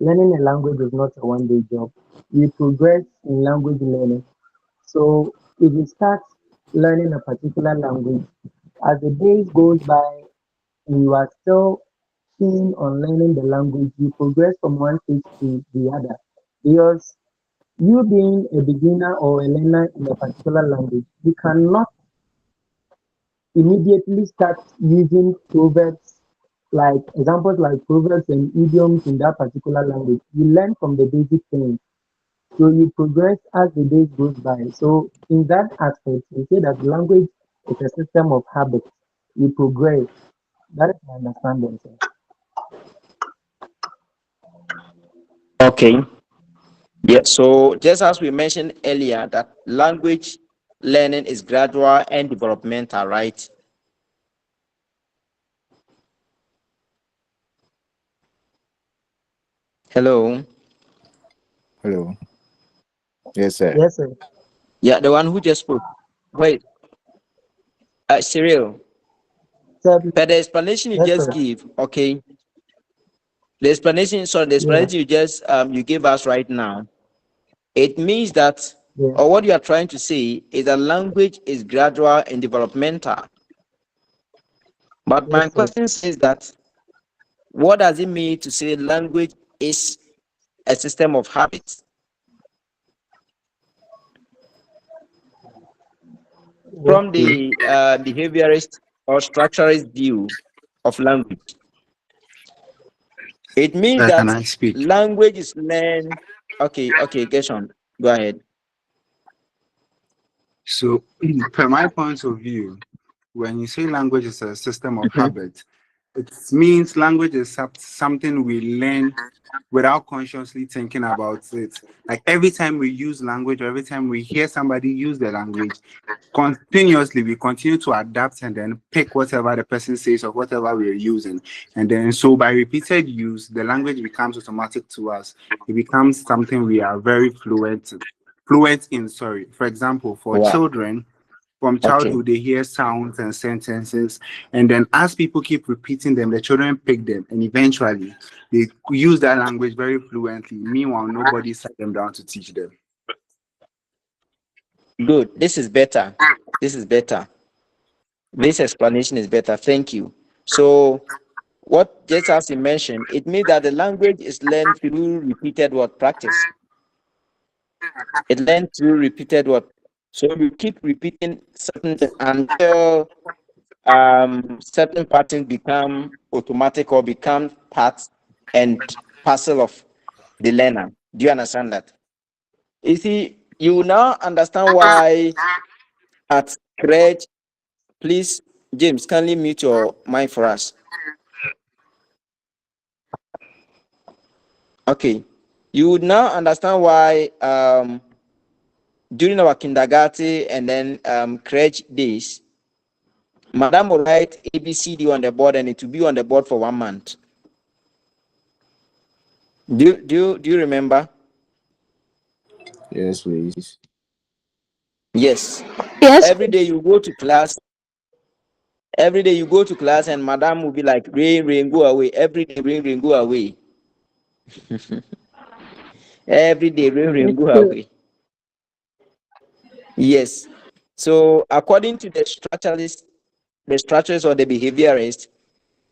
Learning a language is not a one-day job. You progress in language learning. So, if you start learning a particular language, as the days goes by, and you are still keen on learning the language, you progress from one stage to the other. Because you being a beginner or a learner in a particular language, you cannot immediately start using proverbs like examples like proverbs and idioms in that particular language. You learn from the basic things. So you progress as the days goes by. So in that aspect, we say that language is a system of habits. You progress. That is my understanding, sir. Okay. Yeah. So just as we mentioned earlier, that language learning is gradual and developmental, right? Hello. Hello. Yes, sir. Yes, sir. Yeah, the one who just spoke. Wait, Cyril. Sir, But the explanation you yes, just sir. give, okay. The explanation, sorry, the Yeah, explanation you just you gave us right now, it means that, yeah. or what you are trying to say is that language is gradual and developmental. But my Yes, sir. question says that, what does it mean to say language is a system of habits from Okay. the behaviorist or structuralist view of language? It means Can that I speak? language is learned. Okay, okay, get on. Go ahead. So, per my point of view, when you say language is a system of Mhm. habit, it means language is something we learn without consciously thinking about it. Like every time we use language or every time we hear somebody use the language, continuously we continue to adapt and then pick whatever the person says or whatever we're using. And then so by repeated use, the language becomes automatic to us. It becomes something we are very fluent in, sorry. For example, for Wow. children, from Okay. childhood, they hear sounds and sentences, and then as people keep repeating them, the children pick them, and eventually they use that language very fluently. Meanwhile, nobody sat them down to teach them. Good. This is better. This is better. This explanation is better. Thank you. So, what just as you mentioned, it means that the language is learned through repeated word practice. It learned through repeated word. So you keep repeating certain things until certain patterns become automatic or become part and parcel of the learner. Do you understand that? You see, you now understand why at crèche, please, James, kindly mute your mic for us. Okay. You would now understand why during our kindergarten and then crèche days, Madam will write ABCD on the board and it will be on the board for 1 month. Do you remember? Yes, please. Yes. Yes, Every day please. you go to class. Every day you go to class and Madam will be like, rain, rain, go away. Every day, rain, rain, go away. Every day, rain, rain, It's go true. away. Yes. So according to the structuralist, the structures or the behaviorist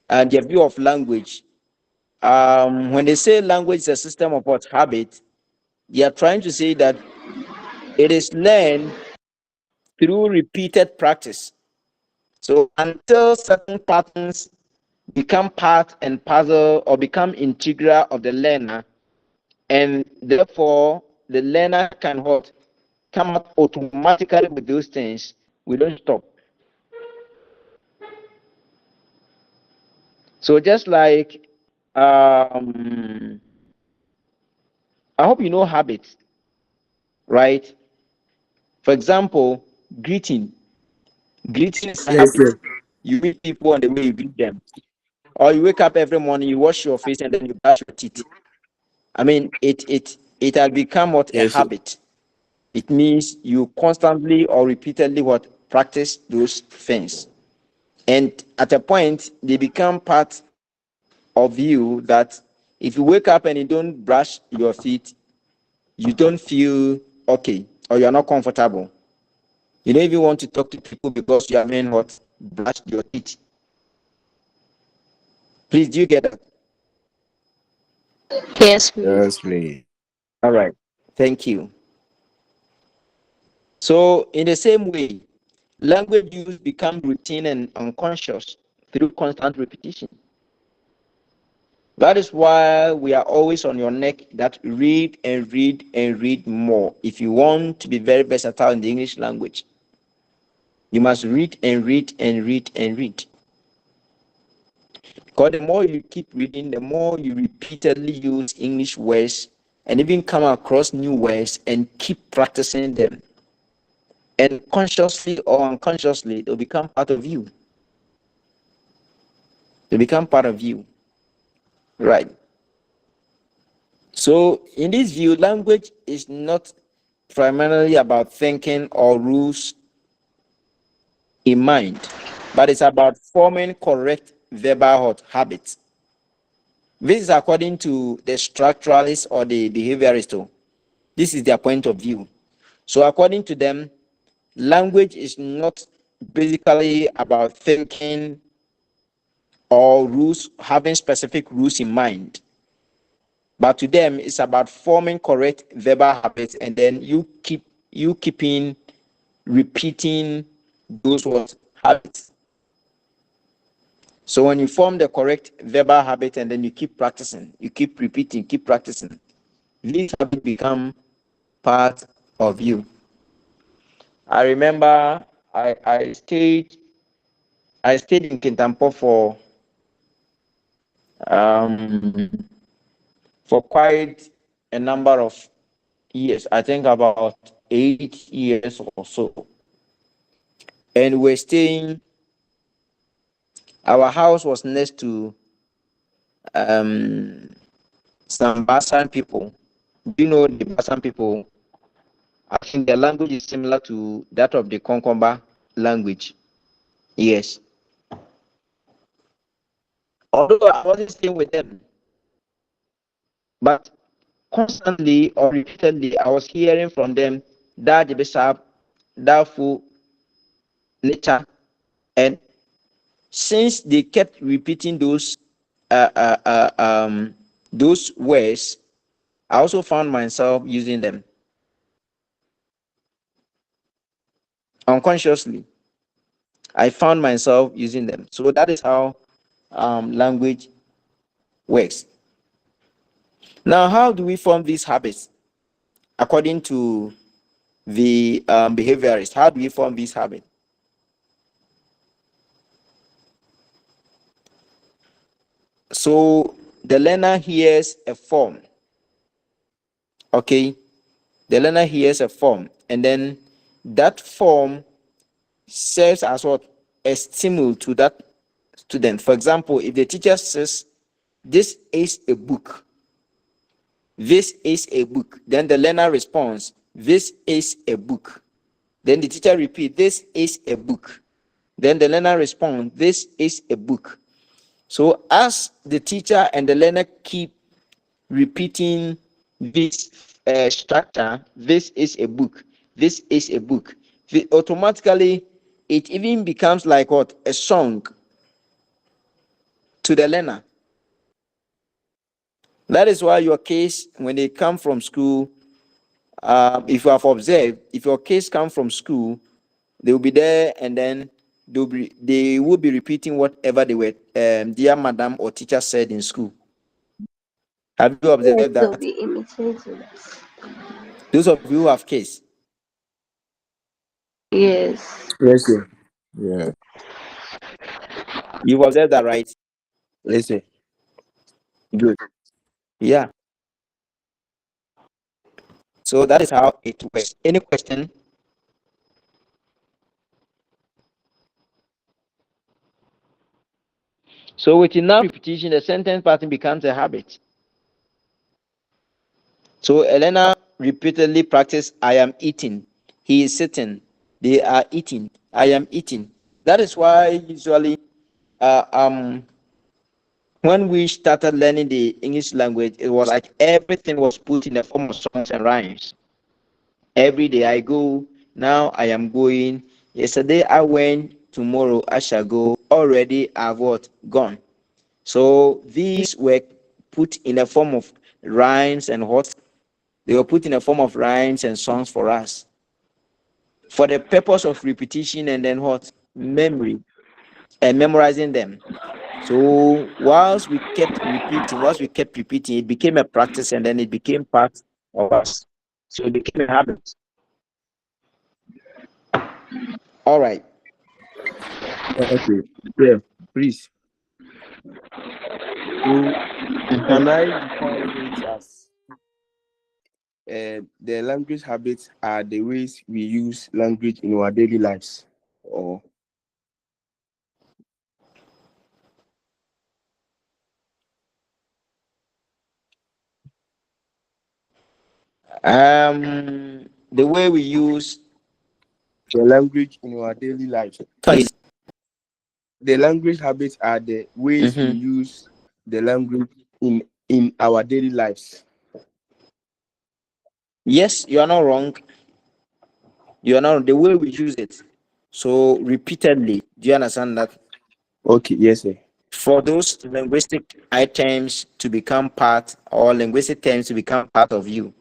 and their view of language, when they say language is a system of what habit, they are trying to say that It is learned through repeated practice. So until certain patterns become part and parcel or become integral of the learner, and therefore the learner can what come up automatically with those things, we don't stop. So just like I hope you know habits, right? For example, greeting is a Yes, habit. sir. You meet people and the way you greet them, or you wake up every morning, you wash your face and then you brush your teeth. I mean, it has become what a Yes, sir. habit. It means you constantly or repeatedly what practice those things, and at a point they become part of you that if you wake up and you don't brush your feet, you don't feel okay or you're not comfortable. You don't even want to talk to people because you haven't what brushed your teeth. Please, do you get that? Yes, please. Yes, please. All right. Thank you. So, in the same way, language use becomes routine and unconscious through constant repetition. That is why we are always on your neck that read and read and read more. If you want to be very versatile in the English language, you must read and read and read and read. Because the more you keep reading, the more you repeatedly use English words and even come across new words and keep practicing them. And consciously or unconsciously, they'll become part of you. They become part of you. Right. So, in this view, language is not primarily about thinking or rules in mind, but it's about forming correct verbal habits. This is according to the structuralists or the behaviorists. This is their point of view. So, according to them, language is not basically about thinking or rules, having specific rules in mind. But to them, it's about forming correct verbal habits, and then you keeping repeating those words habits. So when you form the correct verbal habit and then you keep practicing, you keep repeating, keep practicing, these habits become part of you. I remember I stayed in Kintampo um for quite a number of years. I think about 8 years or so. And we're staying. Our house was next to um some Basan people. Do you know the Basan people? I think their language is similar to that of the Konkomba language. Yes. Although I wasn't staying with them, but constantly or repeatedly I was hearing from them that the bishop, that full nature, and since they kept repeating uh, uh, uh, um, those words, I also found myself using them unconsciously. I found myself using them. So that is how language works. Now, how do we form these habits? According to the behaviorist, how do we form these habits? So the learner hears a form, okay? The learner hears a form, and then that form serves as what? A stimulus to that student. For example, if the teacher says, this is a book, this is a book, then the learner responds, this is a book. Then the teacher repeats, this is a book. Then the learner responds, this is a book. So as the teacher and the learner keep repeating this structure, this is a book, this is a book, automatically it even becomes like what? A song to the learner. That is why your kids, when they come from school, if you have observed, if your kids come from school, they will be there, and then they will be repeating whatever they were dear madam or teacher said in school. Have you observed Yes, they'll that? be imitating. Those of you who have kids, Yes. Yes, sir. Yeah. you've observed that, right? Yes, sir. Good. Yeah. So that is how it works. Any question? So with enough repetition, the sentence pattern becomes a habit. So Elena repeatedly practiced, I am eating, he is sitting, they are eating, I am eating. That is why usually when we started learning the English language, it was like everything was put in the form of songs and rhymes. Every day I go, now I am going. Yesterday I went, tomorrow I shall go. Already I've what? Gone. So these were put in the form of rhymes and what? They were put in the form of rhymes and songs for us. For the purpose of repetition and then what? Memory and memorizing them. So whilst we kept repeating, it became a practice and then it became part of us. So it became a habit. All right. Okay. Yeah, please. So can I define it as the language habits are the ways we use language in our daily lives? Or The way we use the language in our daily lives? The language habits are the ways we Mhm. use the language in our daily lives. Yes, you are not wrong. You are not the way we use it. So repeatedly, do you understand that? Okay, yes, sir. For those linguistic items to become part or linguistic terms to become part of you.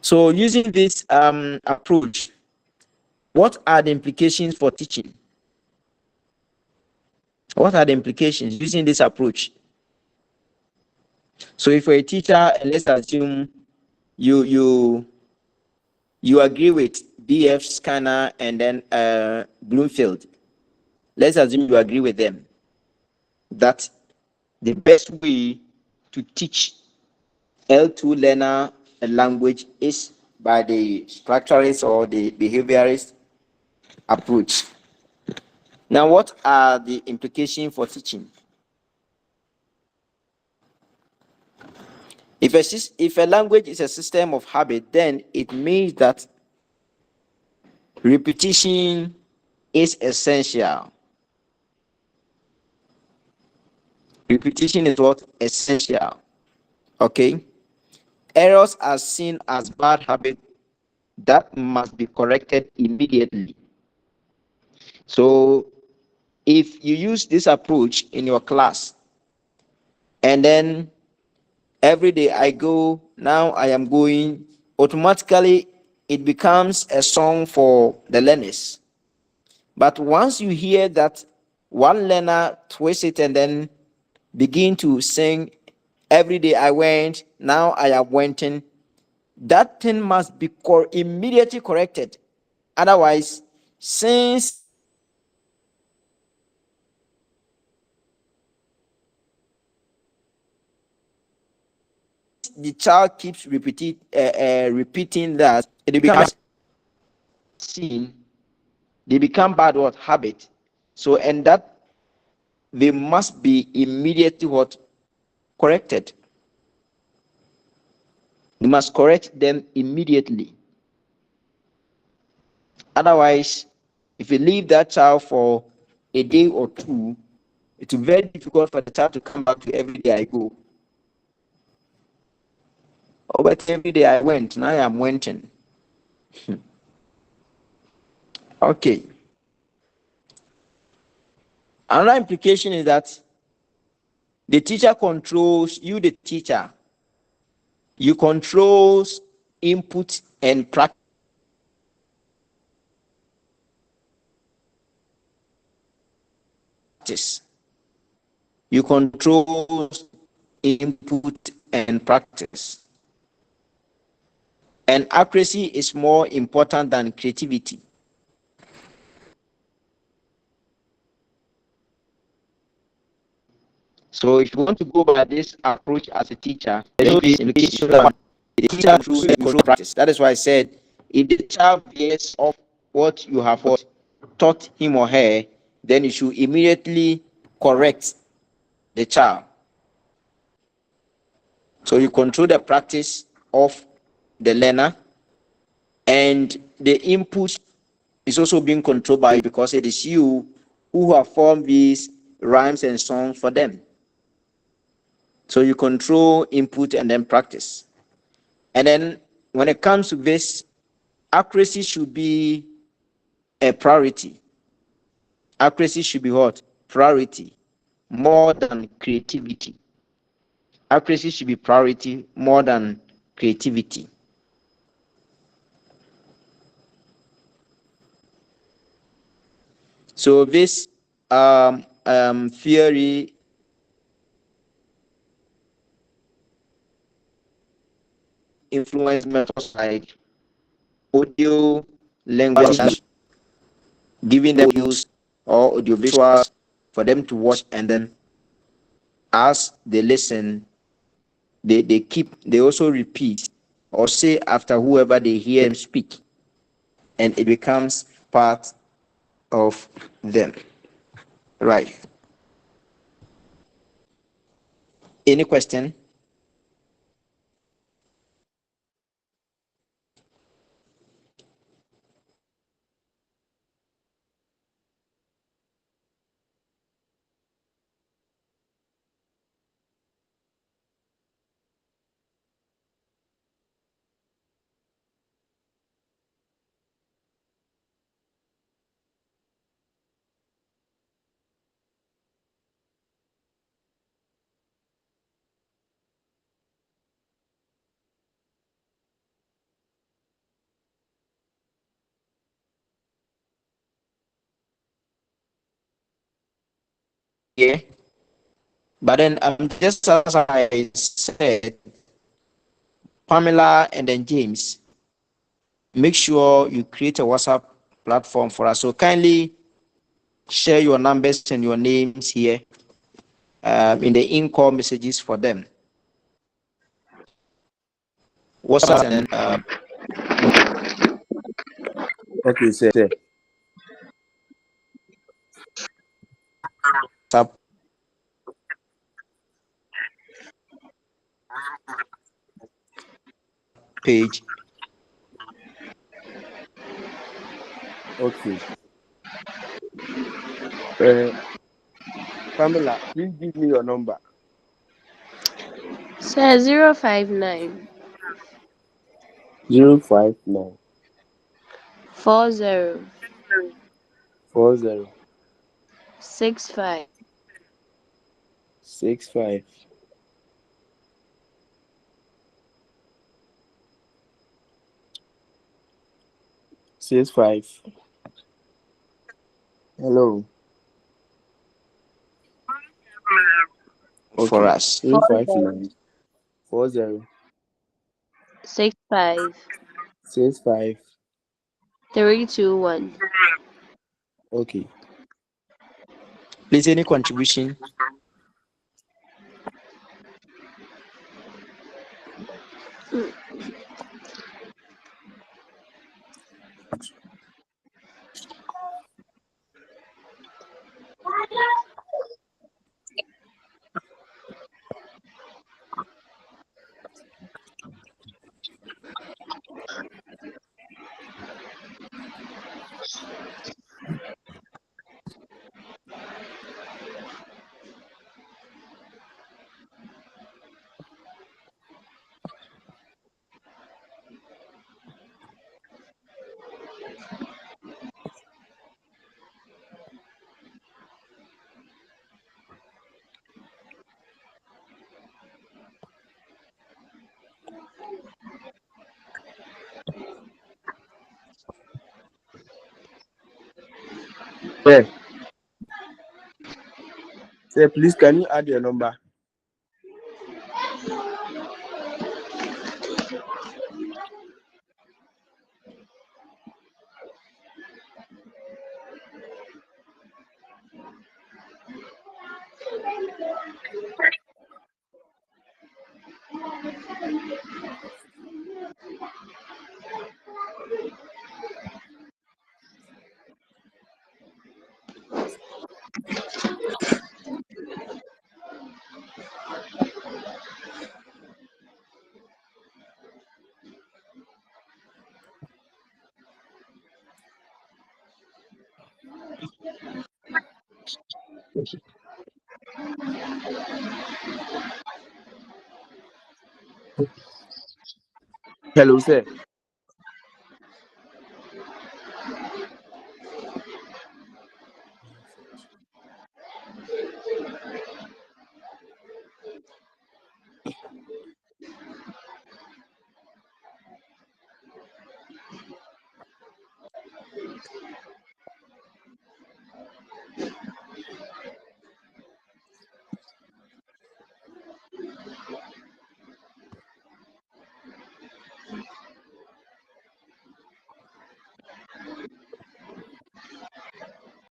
So using this approach, what are the implications for teaching? What are the implications using this approach? So if you're a teacher, and let's assume you you agree with BF Scanner and then Bloomfield. Let's assume you agree with them that the best way to teach L2 learner a language is by the structuralist or the behaviorist approach. Now, what are the implications for teaching? If a language is a system of habit, then it means that repetition is essential. Repetition is what? Essential. Okay? Errors are seen as bad habits that must be corrected immediately. So, if you use this approach in your class, and then every day I go, now I am going, automatically it becomes a song for the learners. But once you hear that one learner twist it and then begin to sing, every day I went, now I am wenting, that thing must be immediately corrected. Otherwise, since the child keeps repeating that, it becomes seen, they become bad what habit. So and that they must be immediately what corrected. You must correct them immediately. Otherwise, if you leave that child for a day or two, it will be very difficult for the child to come back to every day I go. Oh, but every day I went, now I am wenting. Okay. Another implication is that the teacher controls you, the teacher. You control input and practice. You control input and practice. And accuracy is more important than creativity. So if you want to go by this approach as a teacher, then in case the teacher should control practice. That is why I said, if the child veers off what you have taught him or her, then you should immediately correct the child. So you control the practice of the learner, and the input is also being controlled by you, because it is you who have formed these rhymes and songs for them. So you control input and then practice. And then when it comes to this, accuracy should be a priority. Accuracy should be what? Priority, more than creativity. Accuracy should be priority more than creativity. So this theory influence methods like audio language, giving them use or audiovisuals for them to watch, and then as they listen, they also repeat or say after whoever they hear them speak, and it becomes part of them. Right. Any question? Yeah. But then just as I said, Pamela and then James, make sure you create a WhatsApp platform for us. So kindly share your numbers and your names here in the in-call messages for them. WhatsApp and Okay, sir. WhatsApp page. Okay. Pamela, please give me your number. Sir, 059 059 40 40 65 65 65. Hello. For Okay. us. 059 40 65 65. 321. Okay. Please, any contribution? Sir, sir, please can you add your number? Hello, sir.